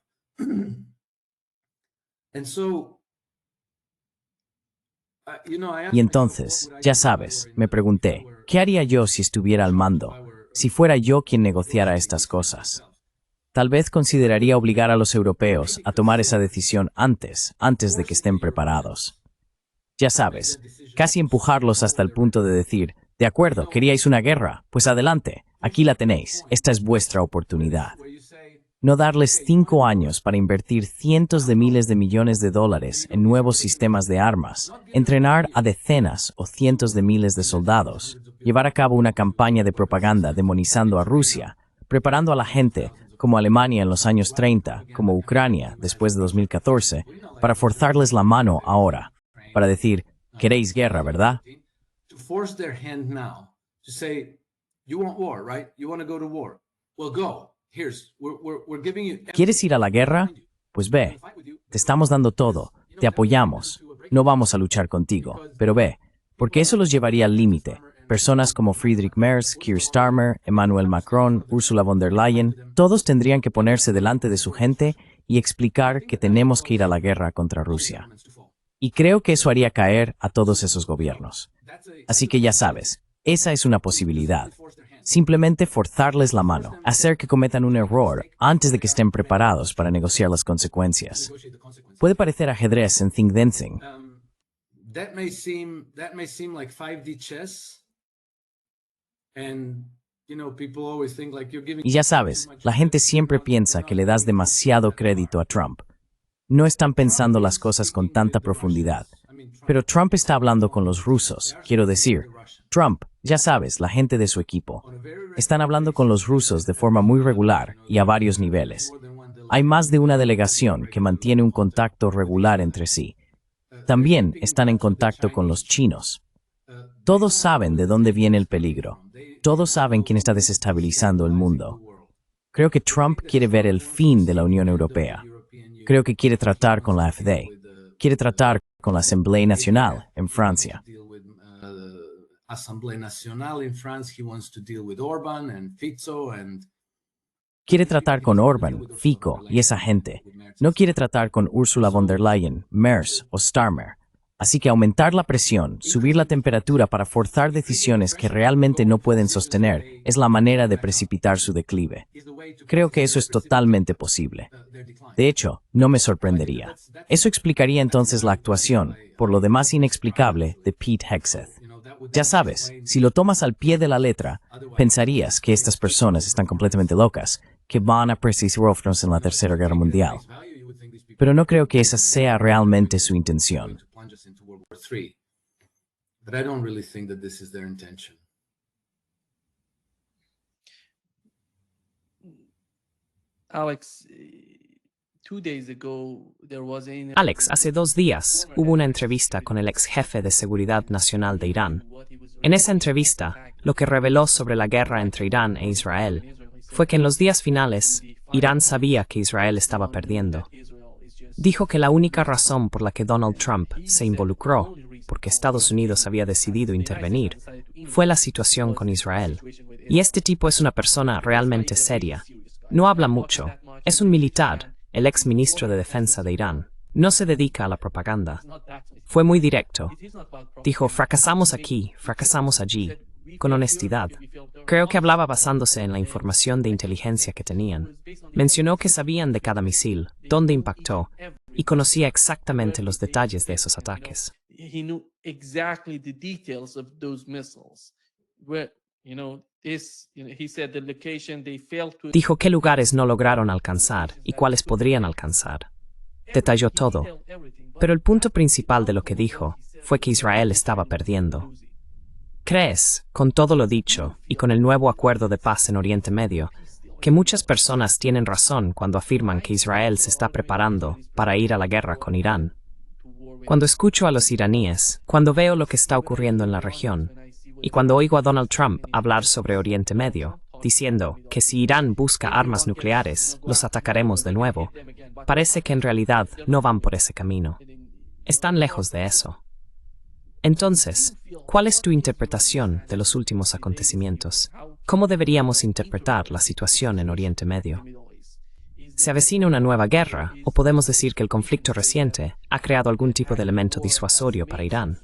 Speaker 4: And so
Speaker 2: Y entonces, ya sabes, me pregunté, ¿qué haría yo si estuviera al mando? Si fuera yo quien negociara estas cosas. Tal vez consideraría obligar a los europeos a tomar esa decisión antes de que estén preparados. Ya sabes, casi empujarlos hasta el punto de decir: de acuerdo, queríais una guerra, pues adelante, aquí la tenéis, esta es vuestra oportunidad. No darles 5 años para invertir cientos de miles de millones de dólares en nuevos sistemas de armas, entrenar a decenas o cientos de miles de soldados, llevar a cabo una campaña de propaganda demonizando a Rusia, preparando a la gente, como Alemania en los años 30, como Ucrania después de 2014, para forzarles la mano ahora, para decir: queréis guerra, ¿verdad?
Speaker 4: to force their hand now to say, you want war, right? You want to go to war? Well, go. We're giving you.
Speaker 2: ¿Quieres ir a la guerra? Pues ve, te estamos dando todo, te apoyamos, no vamos a luchar contigo, pero ve, porque eso los llevaría al límite. Personas como Friedrich Merz, Keir Starmer, Emmanuel Macron, Ursula von der Leyen, todos tendrían que ponerse delante de su gente y explicar que tenemos que ir a la guerra contra Rusia. Y creo que eso haría caer a todos esos gobiernos. Así que ya sabes, esa es una posibilidad. Simplemente forzarles la mano, hacer que cometan un error antes de que estén preparados para negociar las consecuencias. Puede parecer ajedrez en Think Dancing.
Speaker 4: That may seem like 5D chess, and
Speaker 2: Y ya sabes, la gente siempre piensa que le das demasiado crédito a Trump. No están pensando las cosas con tanta profundidad. Pero Trump está hablando con los rusos, quiero decir. Trump, ya sabes, la gente de su equipo. Están hablando con los rusos de forma muy regular y a varios niveles. Hay más de una delegación que mantiene un contacto regular entre sí. También están en contacto con los chinos. Todos saben de dónde viene el peligro. Todos saben quién está desestabilizando el mundo. Creo que Trump quiere ver el fin de la Unión Europea. Creo que quiere tratar con la AfD. Quiere tratar con la Assemblée Nationale en Francia. Quiere tratar con Orbán, Fico y esa gente. No quiere tratar con Ursula von der Leyen, Merz o Starmer. Así que aumentar la presión, subir la temperatura para forzar decisiones que realmente no pueden sostener es la manera de precipitar su declive. Creo que eso es totalmente posible. De hecho, no me sorprendería. Eso explicaría entonces la actuación, por lo demás inexplicable, de Pete Hegseth. Ya sabes, si lo tomas al pie de la letra, pensarías que estas personas están completamente locas, que van a perseguirnos en la Tercera Guerra Mundial. Pero no creo que esa sea realmente su intención.
Speaker 1: Alex, hace 2 días hubo una entrevista con el ex jefe de Seguridad Nacional de Irán. En esa entrevista, lo que reveló sobre la guerra entre Irán e Israel fue que en los días finales, Irán sabía que Israel estaba perdiendo. Dijo que la única razón por la que Donald Trump se involucró, porque Estados Unidos había decidido intervenir, fue la situación con Israel. Y este tipo es una persona realmente seria. No habla mucho. Es un militar, el ex ministro de Defensa de Irán. No se dedica a la propaganda. Fue muy directo. Dijo, fracasamos aquí, fracasamos allí, con honestidad. Creo que hablaba basándose en la información de inteligencia que tenían. Mencionó que sabían de cada misil, dónde impactó, y conocía exactamente los detalles de esos ataques. Dijo qué lugares no lograron alcanzar y cuáles podrían alcanzar. Detalló todo. Pero el punto principal de lo que dijo fue que Israel estaba perdiendo. ¿Crees, con todo lo dicho y con el nuevo acuerdo de paz en Oriente Medio, que muchas personas tienen razón cuando afirman que Israel se está preparando para ir a la guerra con Irán? Cuando escucho a los iraníes, cuando veo lo que está ocurriendo en la región, y cuando oigo a Donald Trump hablar sobre Oriente Medio, diciendo que si Irán busca armas nucleares, los atacaremos de nuevo, parece que en realidad no van por ese camino. Están lejos de eso. Entonces, ¿cuál es tu interpretación de los últimos acontecimientos? ¿Cómo deberíamos interpretar la situación en Oriente Medio? ¿Se avecina una nueva guerra, o podemos decir que el conflicto reciente ha creado algún tipo de elemento disuasorio para Irán?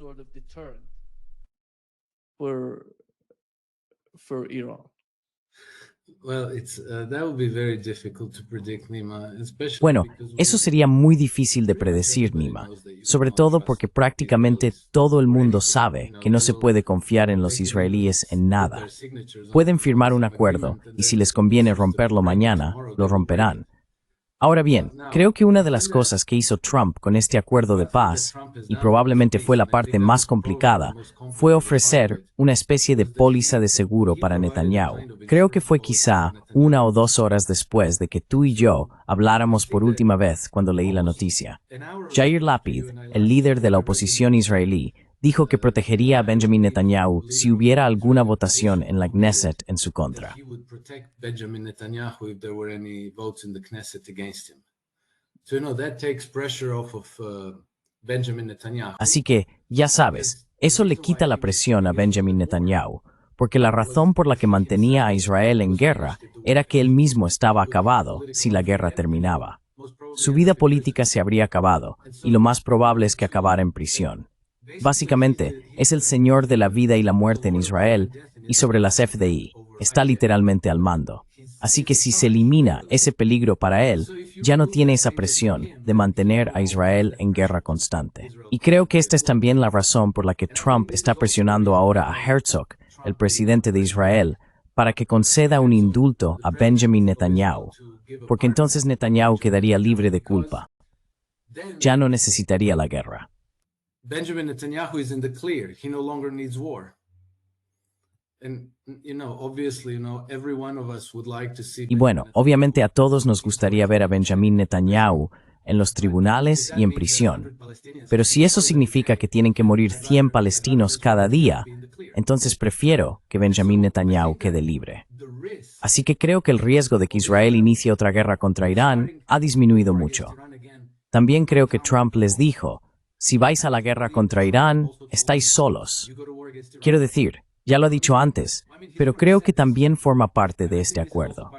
Speaker 2: Bueno, eso sería muy difícil de predecir, Nima, sobre todo porque prácticamente todo el mundo sabe que no se puede confiar en los israelíes en nada. Pueden firmar un acuerdo y si les conviene romperlo mañana, lo romperán. Ahora bien, creo que una de las cosas que hizo Trump con este acuerdo de paz, y probablemente fue la parte más complicada, fue ofrecer una especie de póliza de seguro para Netanyahu. Creo que fue quizá 1 o 2 horas después de que tú y yo habláramos por última vez cuando leí la noticia. Yair Lapid, el líder de la oposición israelí, dijo que protegería a Benjamin Netanyahu si hubiera alguna votación en la Knesset en su contra. Así que, ya sabes, eso le quita la presión a Benjamin Netanyahu, porque la razón por la que mantenía a Israel en guerra era que él mismo estaba acabado si la guerra terminaba. Su vida política se habría acabado, y lo más probable es que acabara en prisión. Básicamente, es el señor de la vida y la muerte en Israel y sobre las FDI. Está literalmente al mando. Así que si se elimina ese peligro para él, ya no tiene esa presión de mantener a Israel en guerra constante. Y creo que esta es también la razón por la que Trump está presionando ahora a Herzog, el presidente de Israel, para que conceda un indulto a Benjamin Netanyahu, porque entonces Netanyahu quedaría libre de culpa. Ya no necesitaría la guerra.
Speaker 4: Benjamin Netanyahu is in the clear. He no longer needs war. And obviously, every one of us would like to see.
Speaker 2: Y bueno, obviamente a todos nos gustaría ver a Benjamin Netanyahu en los tribunales y en prisión. Pero si eso significa que tienen que morir 100 palestinos cada día, entonces prefiero que Benjamin Netanyahu quede libre. Así que creo que el riesgo de que Israel inicie otra guerra contra Irán ha disminuido mucho. También creo que Trump les dijo, si vais a la guerra contra Irán, estáis solos. Quiero decir, ya lo ha dicho antes, pero creo que también forma parte de este acuerdo.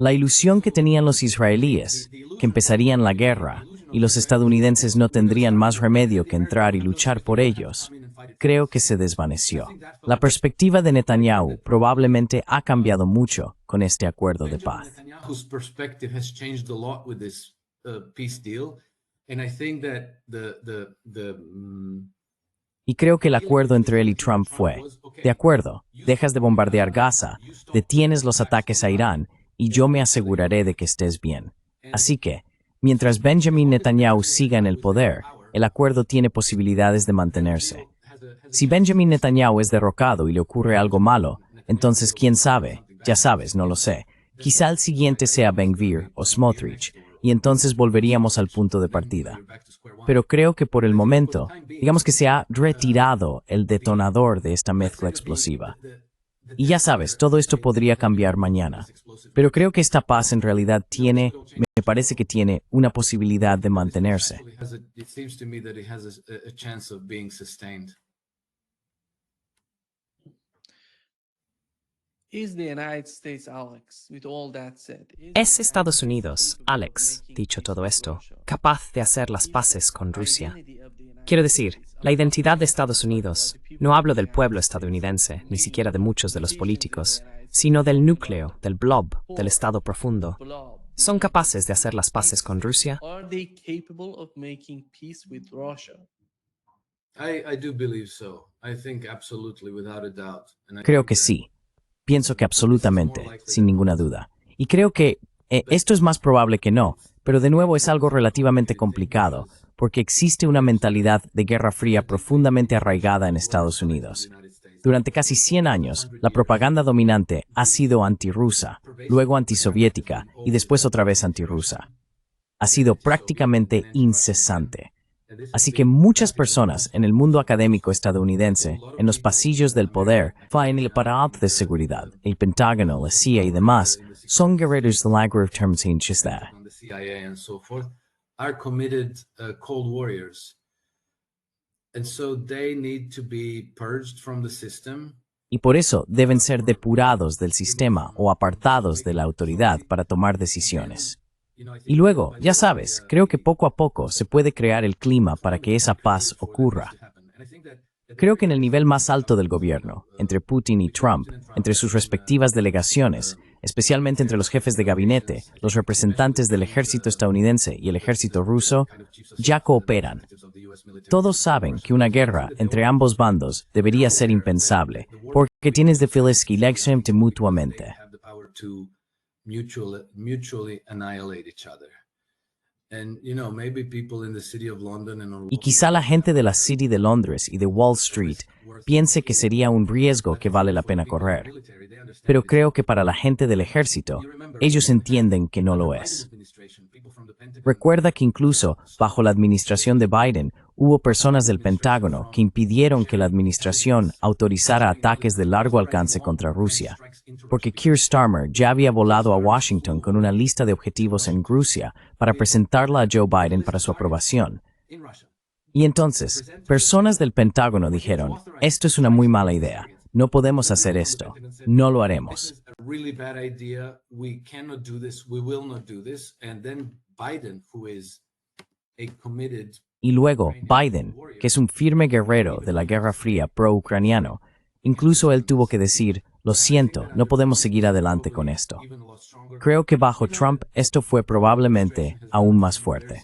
Speaker 2: La ilusión que tenían los israelíes, que empezarían la guerra, y los estadounidenses no tendrían más remedio que entrar y luchar por ellos, creo que se desvaneció. La perspectiva de Netanyahu probablemente ha cambiado mucho con este acuerdo de paz. Y creo que el acuerdo entre él y Trump fue, de acuerdo, dejas de bombardear Gaza, detienes los ataques a Irán, y yo me aseguraré de que estés bien. Así que, mientras Benjamin Netanyahu siga en el poder, el acuerdo tiene posibilidades de mantenerse. Si Benjamin Netanyahu es derrocado y le ocurre algo malo, entonces quién sabe, ya sabes, no lo sé. Quizá el siguiente sea Ben-Gvir o Smotrich, y entonces volveríamos al punto de partida. Pero creo que por el momento, digamos que se ha retirado el detonador de esta mezcla explosiva. Y ya sabes, todo esto podría cambiar mañana. Pero creo que esta paz en realidad me parece que tiene una posibilidad de mantenerse.
Speaker 1: ¿Es Estados Unidos, Alex, dicho todo esto, capaz de hacer las paces con Rusia? Quiero decir, la identidad de Estados Unidos, no hablo del pueblo estadounidense, ni siquiera de muchos de los políticos, sino del núcleo, del blob, del Estado profundo. ¿Son capaces de hacer las paces con Rusia?
Speaker 2: Creo que sí. Pienso que absolutamente, sin ninguna duda. Y creo que esto es más probable que no, pero de nuevo es algo relativamente complicado, porque existe una mentalidad de Guerra Fría profundamente arraigada en Estados Unidos. Durante casi 100 años, la propaganda dominante ha sido antirrusa, luego antisoviética y después otra vez antirrusa. Ha sido prácticamente incesante. Así que muchas personas en el mundo académico estadounidense, en los pasillos del poder, en el aparato de seguridad, el Pentágono, la CIA y demás, son guerreros de la guerra termochinchista.
Speaker 4: Are committed cold warriors, and so they need to be purged from the system.
Speaker 2: Y por eso deben ser depurados del sistema o apartados de la autoridad para tomar decisiones. Y luego, ya sabes, creo que poco a poco se puede crear el clima para que esa paz ocurra. Creo que en el nivel más alto del gobierno, entre Putin y Trump, entre sus respectivas delegaciones, especialmente entre los jefes de gabinete, los representantes del ejército estadounidense y el ejército ruso, ya cooperan. Todos saben que una guerra entre ambos bandos debería ser impensable, porque tienes de eleccionarte mutuamente. Y quizá la gente de la City de Londres y de Wall Street piense que sería un riesgo que vale la pena correr. Pero creo que para la gente del ejército, ellos entienden que no lo es. Recuerda que incluso bajo la administración de Biden, hubo personas del Pentágono que impidieron que la administración autorizara ataques de largo alcance contra Rusia, porque Keir Starmer ya había volado a Washington con una lista de objetivos en Rusia para presentarla a Joe Biden para su aprobación. Y entonces, personas del Pentágono dijeron, esto es una muy mala idea, no podemos hacer esto, no lo haremos. Y luego, Biden, que es un firme guerrero de la Guerra Fría pro-ucraniano, incluso él tuvo que decir, lo siento, no podemos seguir adelante con esto. Creo que bajo Trump esto fue probablemente aún más fuerte.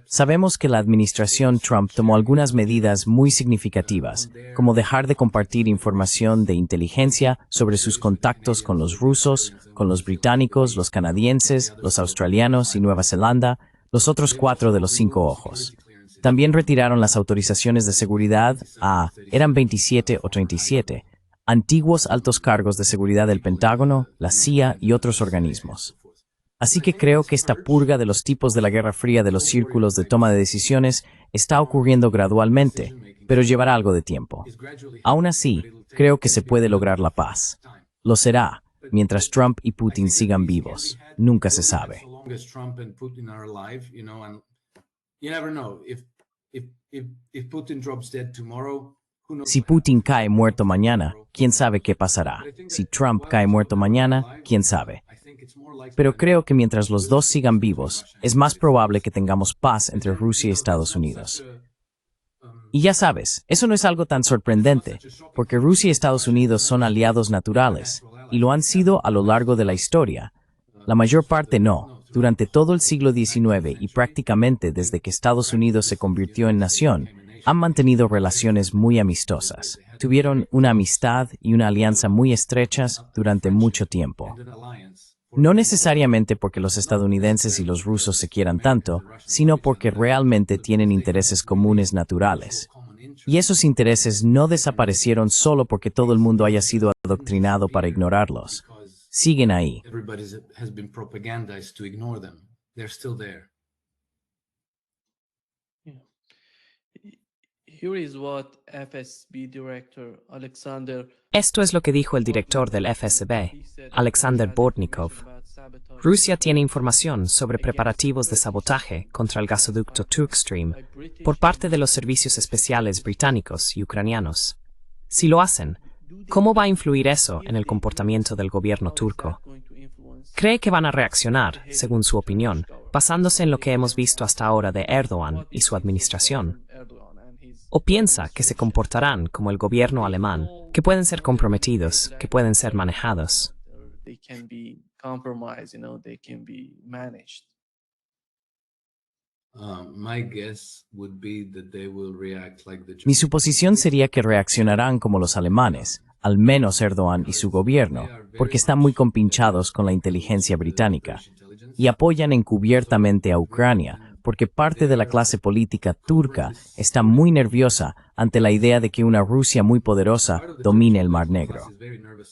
Speaker 2: Sabemos que la administración Trump tomó algunas medidas muy significativas, como dejar de compartir información de inteligencia sobre sus contactos con los rusos, con los británicos, los canadienses, los australianos y Nueva Zelanda, los otros 4 de los 5 ojos. También retiraron las autorizaciones de seguridad a, eran 27 o 37, antiguos altos cargos de seguridad del Pentágono, la CIA y otros organismos. Así que creo que esta purga de los tipos de la Guerra Fría de los círculos de toma de decisiones está ocurriendo gradualmente, pero llevará algo de tiempo. Aún así, creo que se puede lograr la paz. Lo será, mientras Trump y Putin sigan vivos. Nunca se sabe. Si Putin cae muerto mañana, quién sabe qué pasará. Si Trump cae muerto mañana, quién sabe. Pero creo que mientras los dos sigan vivos, es más probable que tengamos paz entre Rusia y Estados Unidos. Y ya sabes, eso no es algo tan sorprendente, porque Rusia y Estados Unidos son aliados naturales, y lo han sido a lo largo de la historia. La mayor parte no. Durante todo el siglo XIX y prácticamente desde que Estados Unidos se convirtió en nación, han mantenido relaciones muy amistosas. Tuvieron una amistad y una alianza muy estrechas durante mucho tiempo. No necesariamente porque los estadounidenses y los rusos se quieran tanto, sino porque realmente tienen intereses comunes naturales. Y esos intereses no desaparecieron solo porque todo el mundo haya sido adoctrinado para ignorarlos. Siguen ahí.
Speaker 1: Esto es lo que dijo el director del FSB, Alexander Bortnikov. Rusia tiene información sobre preparativos de sabotaje contra el gasoducto Turkstream por parte de los servicios especiales británicos y ucranianos. Si lo hacen, ¿cómo va a influir eso en el comportamiento del gobierno turco? ¿Cree que van a reaccionar, según su opinión, basándose en lo que hemos visto hasta ahora de Erdogan y su administración? ¿O piensa que se comportarán como el gobierno alemán, que pueden ser comprometidos, que pueden ser manejados?
Speaker 2: Mi suposición sería que reaccionarán como los alemanes, al menos Erdogan y su gobierno, porque están muy compinchados con la inteligencia británica, y apoyan encubiertamente a Ucrania, porque parte de la clase política turca está muy nerviosa ante la idea de que una Rusia muy poderosa domine el Mar Negro.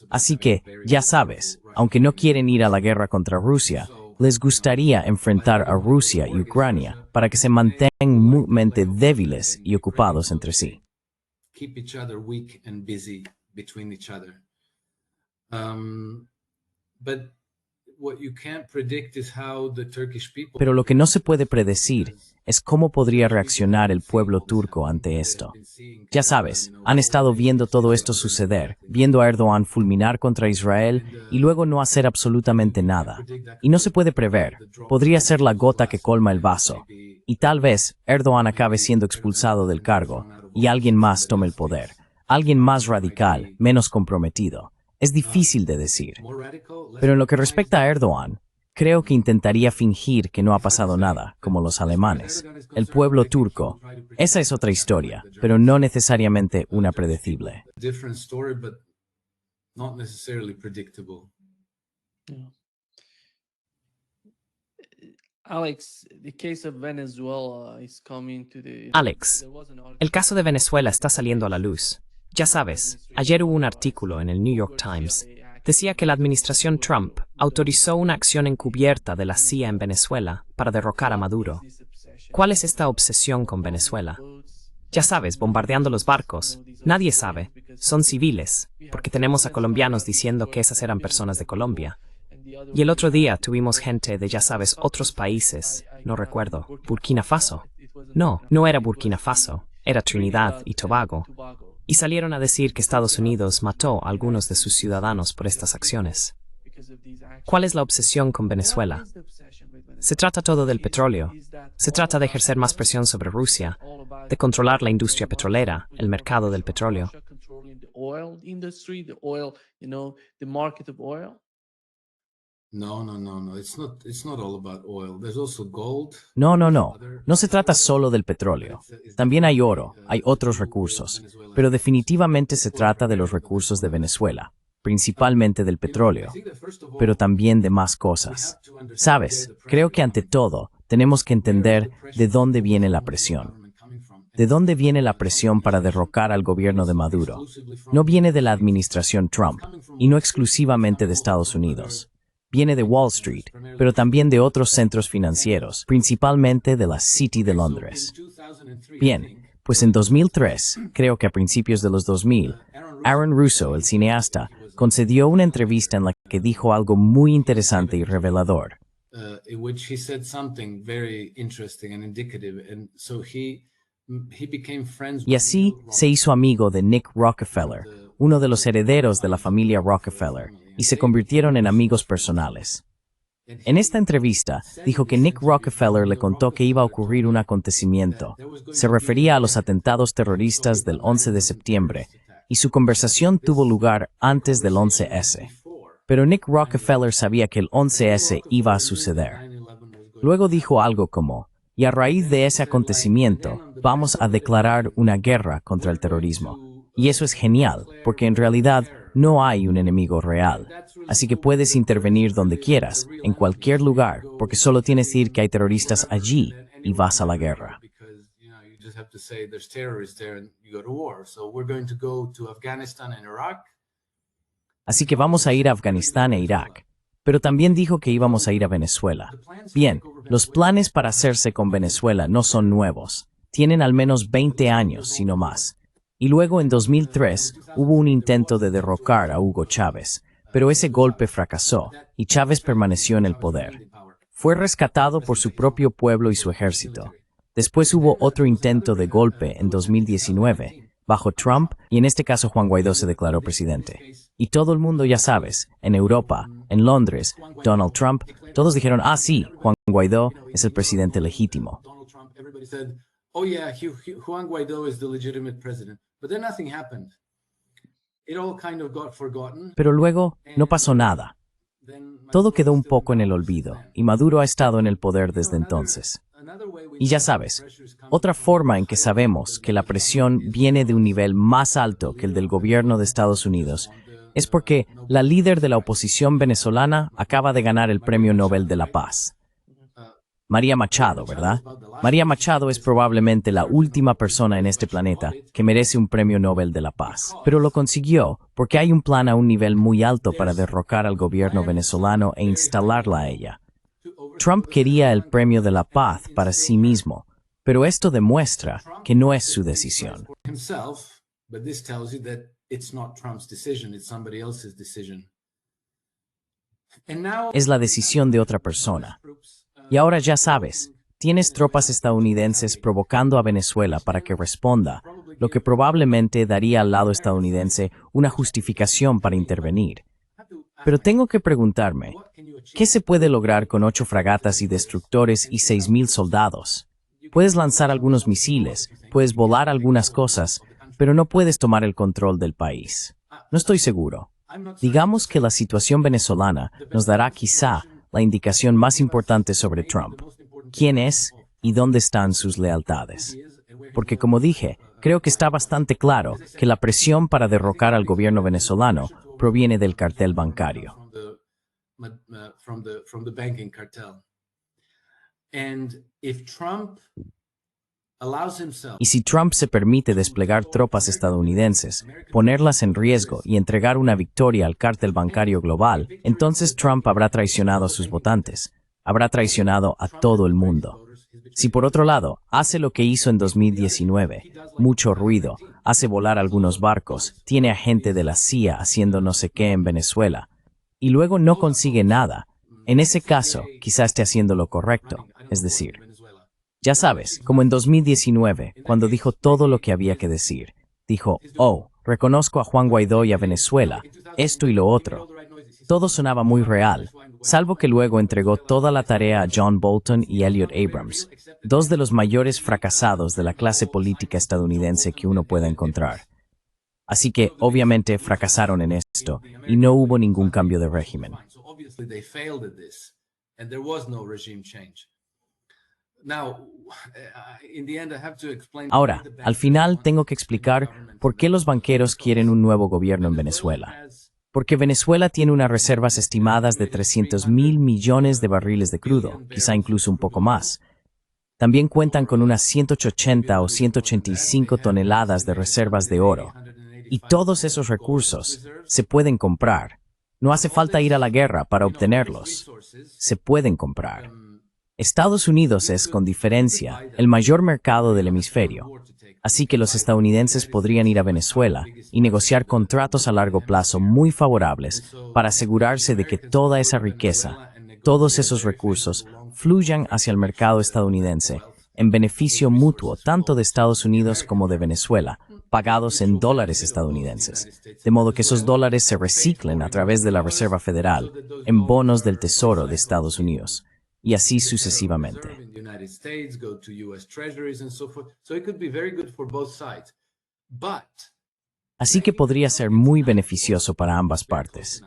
Speaker 2: Así que, ya sabes, aunque no quieren ir a la guerra contra Rusia, les gustaría enfrentar a Rusia y Ucrania para que se mantengan mutuamente débiles y ocupados entre sí. Pero lo que no se puede predecir es cómo podría reaccionar el pueblo turco ante esto. Ya sabes, han estado viendo todo esto suceder, viendo a Erdogan fulminar contra Israel y luego no hacer absolutamente nada. Y no se puede prever, podría ser la gota que colma el vaso. Y tal vez Erdogan acabe siendo expulsado del cargo y alguien más tome el poder. Alguien más radical, menos comprometido. Es difícil de decir. Pero en lo que respecta a Erdogan, creo que intentaría fingir que no ha pasado nada, como los alemanes. El pueblo turco, esa es otra historia, pero no necesariamente una predecible.
Speaker 1: Alex, el caso de Venezuela está saliendo a la luz. Ya sabes, ayer hubo un artículo en el New York Times. Decía que la administración Trump autorizó una acción encubierta de la CIA en Venezuela para derrocar a Maduro. ¿Cuál es esta obsesión con Venezuela? Ya sabes, bombardeando los barcos. Nadie sabe. Son civiles, porque tenemos a colombianos diciendo que esas eran personas de Colombia. Y el otro día tuvimos gente de, ya sabes, otros países. No recuerdo. ¿Burkina Faso? No, no era Burkina Faso. Era Trinidad y Tobago. Y salieron a decir que Estados Unidos mató a algunos de sus ciudadanos por estas acciones. ¿Cuál es la obsesión con Venezuela? Se trata todo del petróleo. Se trata de ejercer más presión sobre Rusia, de controlar la industria petrolera, el mercado del petróleo.
Speaker 4: No. It's not all about oil. There's also gold.
Speaker 2: No, no, no. No se trata solo del petróleo. También hay oro, hay otros recursos, pero definitivamente se trata de los recursos de Venezuela, principalmente del petróleo, pero también de más cosas. Sabes, creo que ante todo tenemos que entender de dónde viene la presión. ¿De dónde viene la presión para derrocar al gobierno de Maduro? No viene de la administración Trump, y no exclusivamente de Estados Unidos. Viene de Wall Street, pero también de otros centros financieros, principalmente de la City de Londres. Bien, pues en 2003, creo que a principios de los 2000, Aaron Russo, el cineasta, concedió una entrevista en la que dijo algo muy interesante y revelador.
Speaker 4: In which he said something very interesting and indicative, and so he became friends
Speaker 2: Y así se hizo amigo de Nick Rockefeller, uno de los herederos de la familia Rockefeller, y se convirtieron en amigos personales. En esta entrevista, dijo que Nick Rockefeller le contó que iba a ocurrir un acontecimiento. Se refería a los atentados terroristas del 11 de septiembre, y su conversación tuvo lugar antes del 11S. Pero Nick Rockefeller sabía que el 11S iba a suceder. Luego dijo algo como, y a raíz de ese acontecimiento, vamos a declarar una guerra contra el terrorismo. Y eso es genial, porque en realidad no hay un enemigo real. Así que puedes intervenir donde quieras, en cualquier lugar, porque solo tienes que decir que hay terroristas allí y vas a la guerra. Así que vamos a ir a Afganistán e Irak. Pero también dijo que íbamos a ir a Venezuela. Bien, los planes para hacerse con Venezuela no son nuevos. Tienen al menos 20 años, si no más. Y luego en 2003 hubo un intento de derrocar a Hugo Chávez, pero ese golpe fracasó y Chávez permaneció en el poder. Fue rescatado por su propio pueblo y su ejército. Después hubo otro intento de golpe en 2019, bajo Trump, y en este caso Juan Guaidó se declaró presidente. Y todo el mundo, ya sabes, en Europa, en Londres, Donald Trump, todos dijeron, sí, Juan Guaidó es el presidente legítimo.
Speaker 4: Juan Guaidó is the legitimate president. But then nothing happened. It all kind of got forgotten.
Speaker 2: Pero luego no pasó nada. Todo quedó un poco en el olvido, y Maduro ha estado en el poder desde entonces. Y ya sabes, otra forma en que sabemos que la presión viene de un nivel más alto que el del gobierno de Estados Unidos es porque la líder de la oposición venezolana acaba de ganar el Premio Nobel de la Paz. María Machado, ¿verdad? María Machado es probablemente la última persona en este planeta que merece un Premio Nobel de la Paz. Pero lo consiguió porque hay un plan a un nivel muy alto para derrocar al gobierno venezolano e instalarla a ella. Trump quería el Premio de la Paz para sí mismo, pero esto demuestra que no es su decisión. Es la decisión de otra persona. Y ahora ya sabes, tienes tropas estadounidenses provocando a Venezuela para que responda, lo que probablemente daría al lado estadounidense una justificación para intervenir. Pero tengo que preguntarme, ¿qué se puede lograr con 8 fragatas y destructores y 6,000 soldados? Puedes lanzar algunos misiles, puedes volar algunas cosas, pero no puedes tomar el control del país. No estoy seguro. Digamos que la situación venezolana nos dará quizá la indicación más importante sobre Trump. ¿Quién es y dónde están sus lealtades? Porque como dije, creo que está bastante claro que la presión para derrocar al gobierno venezolano proviene del cartel bancario. Y si Trump se permite desplegar tropas estadounidenses, ponerlas en riesgo y entregar una victoria al cártel bancario global, entonces Trump habrá traicionado a sus votantes, habrá traicionado a todo el mundo. Si por otro lado hace lo que hizo en 2019, mucho ruido, hace volar algunos barcos, tiene a gente de la CIA haciendo no sé qué en Venezuela, y luego no consigue nada, en ese caso quizá esté haciendo lo correcto, es decir, ya sabes, como en 2019, cuando dijo todo lo que había que decir. Dijo, reconozco a Juan Guaidó y a Venezuela, esto y lo otro. Todo sonaba muy real, salvo que luego entregó toda la tarea a John Bolton y Elliot Abrams, 2 de los mayores fracasados de la clase política estadounidense que uno pueda encontrar. Así que, obviamente, fracasaron en esto, y no hubo ningún cambio de régimen.
Speaker 4: obviously they failed at this, and there was no regime change. Now, in the end, I have to explain.
Speaker 2: Ahora, al final tengo que explicar por qué los banqueros quieren un nuevo gobierno en Venezuela. Porque Venezuela tiene unas reservas estimadas de 300.000 millones de barriles de crudo, quizá incluso un poco más. También cuentan con unas 180 o 185 toneladas de reservas de oro. Y todos esos recursos se pueden comprar. No hace falta ir a la guerra para obtenerlos. Se pueden comprar. Estados Unidos es, con diferencia, el mayor mercado del hemisferio. Así que los estadounidenses podrían ir a Venezuela y negociar contratos a largo plazo muy favorables para asegurarse de que toda esa riqueza, todos esos recursos, fluyan hacia el mercado estadounidense, en beneficio mutuo tanto de Estados Unidos como de Venezuela, pagados en dólares estadounidenses, de modo que esos dólares se reciclen a través de la Reserva Federal en bonos del Tesoro de Estados Unidos, y así sucesivamente. Así que podría ser muy beneficioso para ambas partes.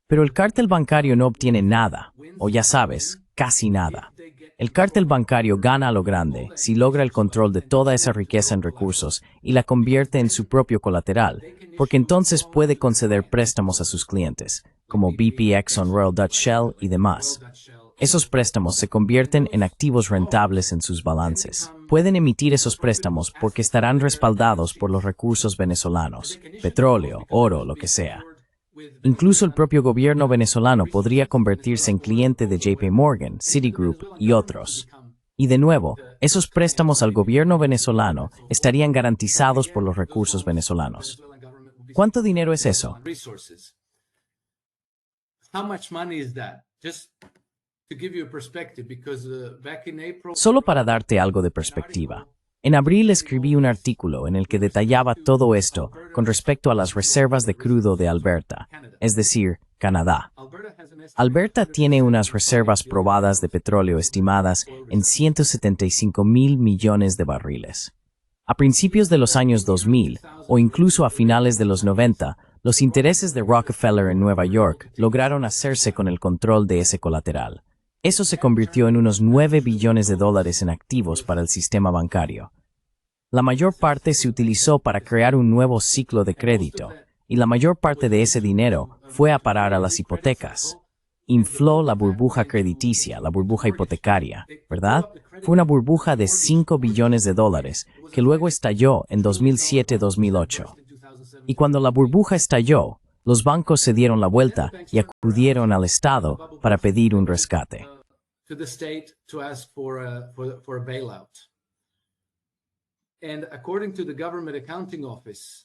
Speaker 2: Pero el cártel bancario no obtiene nada, o ya sabes, casi nada. El cártel bancario gana a lo grande si logra el control de toda esa riqueza en recursos y la convierte en su propio colateral, porque entonces puede conceder préstamos a sus clientes, como BP, Exxon, Royal Dutch Shell y demás. Esos préstamos se convierten en activos rentables en sus balances. Pueden emitir esos préstamos porque estarán respaldados por los recursos venezolanos, petróleo, oro, lo que sea. Incluso el propio gobierno venezolano podría convertirse en cliente de JP Morgan, Citigroup y otros. Y de nuevo, esos préstamos al gobierno venezolano estarían garantizados por los recursos venezolanos. ¿Cuánto dinero es eso? Solo para darte algo de perspectiva. En abril escribí un artículo en el que detallaba todo esto con respecto a las reservas de crudo de Alberta, es decir, Canadá. Alberta tiene unas reservas probadas de petróleo estimadas en 175.000 millones de barriles. A principios de los años 2000, o incluso a finales de los 90, los intereses de Rockefeller en Nueva York lograron hacerse con el control de ese colateral. Eso se convirtió en unos 9 billones de dólares en activos para el sistema bancario. La mayor parte se utilizó para crear un nuevo ciclo de crédito, y la mayor parte de ese dinero fue a parar a las hipotecas. Infló la burbuja crediticia, la burbuja hipotecaria, ¿verdad? Fue una burbuja de 5 billones de dólares, que luego estalló en 2007-2008. Y cuando la burbuja estalló, los bancos se dieron la vuelta y acudieron al Estado para pedir un rescate.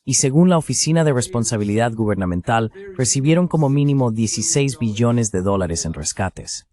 Speaker 2: Y según la Oficina de Responsabilidad Gubernamental, recibieron como mínimo 16 billones de dólares en rescates.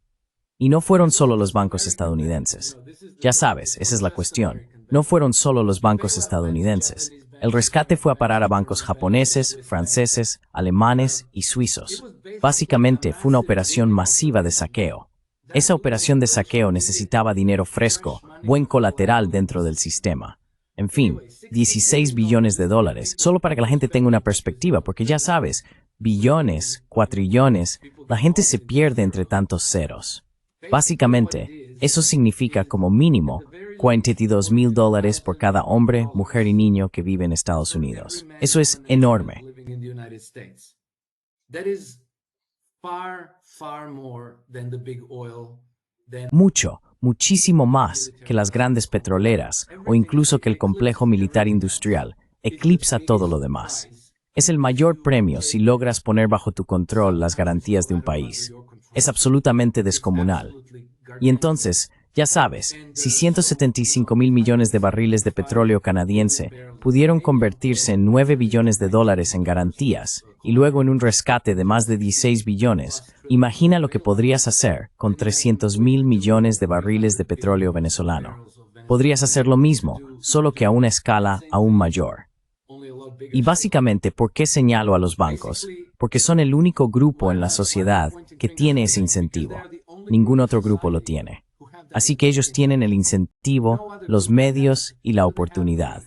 Speaker 2: Y no fueron solo los bancos estadounidenses. Ya sabes, esa es la cuestión. No fueron solo los bancos estadounidenses. El rescate fue a parar a bancos japoneses, franceses, alemanes y suizos. Básicamente fue una operación masiva de saqueo. Esa operación de saqueo necesitaba dinero fresco, buen colateral dentro del sistema. En fin, 16 billones de dólares, solo para que la gente tenga una perspectiva, porque ya sabes, billones, cuatrillones, la gente se pierde entre tantos ceros. Básicamente, eso significa como mínimo $42,000 dólares por cada hombre, mujer y niño que vive en Estados Unidos. Eso es enorme. Muchísimo más que las grandes petroleras o incluso que el complejo militar industrial. Eclipsa todo lo demás. Es el mayor premio si logras poner bajo tu control las garantías de un país. Es absolutamente descomunal. Y entonces, ya sabes, si 175.000 millones de barriles de petróleo canadiense pudieron convertirse en 9 billones de dólares en garantías y luego en un rescate de más de 16 billones, imagina lo que podrías hacer con 300.000 millones de barriles de petróleo venezolano. Podrías hacer lo mismo, solo que a una escala aún mayor. Y básicamente, ¿por qué señalo a los bancos? Porque son el único grupo en la sociedad que tiene ese incentivo. Ningún otro grupo lo tiene. Así que ellos tienen el incentivo, los medios y la oportunidad.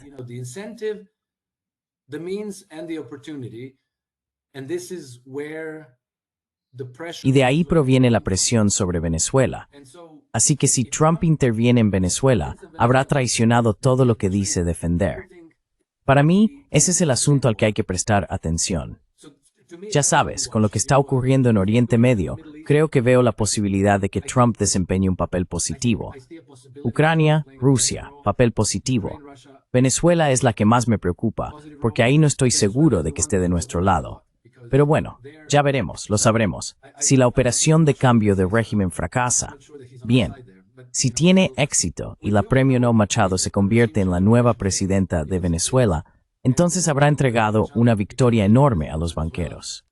Speaker 2: Y de ahí proviene la presión sobre Venezuela. Así que si Trump interviene en Venezuela, habrá traicionado todo lo que dice defender. Para mí, ese es el asunto al que hay que prestar atención. Ya sabes, con lo que está ocurriendo en Oriente Medio, creo que veo la posibilidad de que Trump desempeñe un papel positivo. Ucrania, Rusia, papel positivo. Venezuela es la que más me preocupa, porque ahí no estoy seguro de que esté de nuestro lado. Pero bueno, ya veremos, lo sabremos. Si la operación de cambio de régimen fracasa, bien. Si tiene éxito y la Premio No Machado se convierte en la nueva presidenta de Venezuela, entonces habrá entregado una victoria enorme a los banqueros.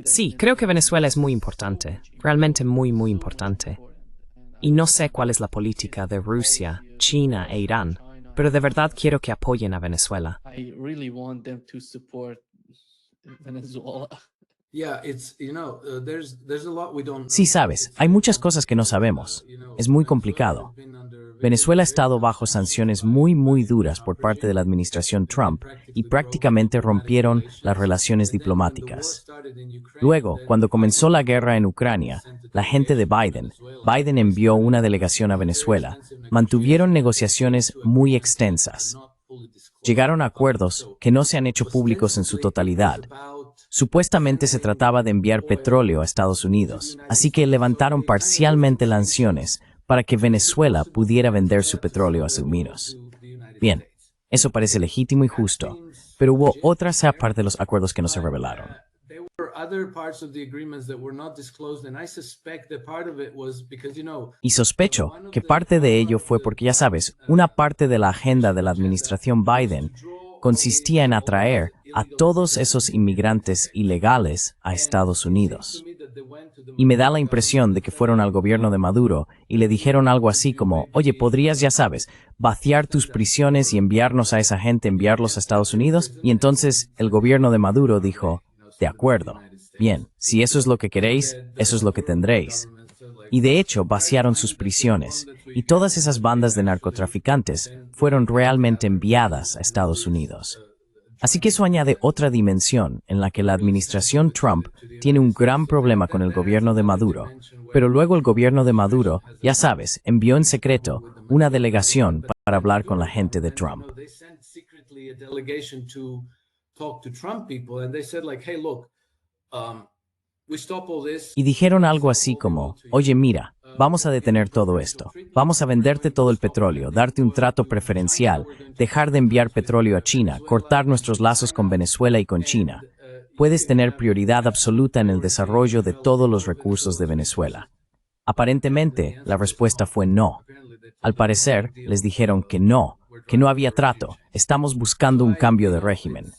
Speaker 1: Sí, creo que Venezuela es muy importante, realmente muy, muy importante. Y no sé cuál es la política de Rusia, China e Irán, pero de verdad quiero que apoyen a Venezuela.
Speaker 2: Sí, sabes, hay muchas cosas que no sabemos. Es muy complicado. Venezuela ha estado bajo sanciones muy, muy duras por parte de la administración Trump y prácticamente rompieron las relaciones diplomáticas. Luego, cuando comenzó la guerra en Ucrania, la gente de Biden envió una delegación a Venezuela. Mantuvieron negociaciones muy extensas. Llegaron a acuerdos que no se han hecho públicos en su totalidad. Supuestamente se trataba de enviar petróleo a Estados Unidos, así que levantaron parcialmente las sanciones para que Venezuela pudiera vender su petróleo a Estados Unidos. Bien, eso parece legítimo y justo, pero hubo otras partes de los acuerdos que no se revelaron. Y sospecho que parte de ello fue porque, ya sabes, una parte de la agenda de la administración Biden consistía en atraer a todos esos inmigrantes ilegales a Estados Unidos. Y me da la impresión de que fueron al gobierno de Maduro y le dijeron algo así como, oye, ¿podrías, ya sabes, vaciar tus prisiones y enviarnos a esa gente, enviarlos a Estados Unidos? Y entonces el gobierno de Maduro dijo, de acuerdo, bien, si eso es lo que queréis, eso es lo que tendréis. Y de hecho vaciaron sus prisiones, y todas esas bandas de narcotraficantes fueron realmente enviadas a Estados Unidos. Así que eso añade otra dimensión en la que la administración Trump tiene un gran problema con el gobierno de Maduro, pero luego el gobierno de Maduro, ya sabes, envió en secreto una delegación para hablar con la gente de Trump. Y dijeron algo así como, oye, mira, vamos a detener todo esto, vamos a venderte todo el petróleo, darte un trato preferencial, dejar de enviar petróleo a China, cortar nuestros lazos con Venezuela y con China. Puedes tener prioridad absoluta en el desarrollo de todos los recursos de Venezuela. Aparentemente, la respuesta fue no. Al parecer, les dijeron que no había trato, estamos buscando un cambio de régimen.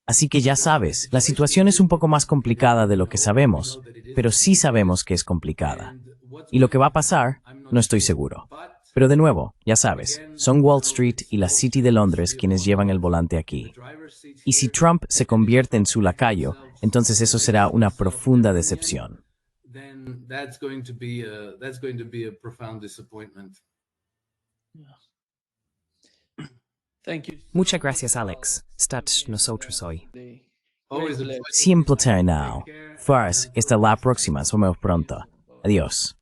Speaker 2: Así que ya sabes, la situación es un poco más complicada de lo que sabemos, pero sí sabemos que es complicada. Y lo que va a pasar, no estoy seguro. Pero de nuevo, ya sabes, son Wall Street y la City de Londres quienes llevan el volante aquí. Y si Trump se convierte en su lacayo, entonces eso será una profunda decepción.
Speaker 1: Muchas gracias, Alex. Estás nosotros hoy.
Speaker 2: Siempre now. Fars, hasta la próxima, somos pronto. Adiós.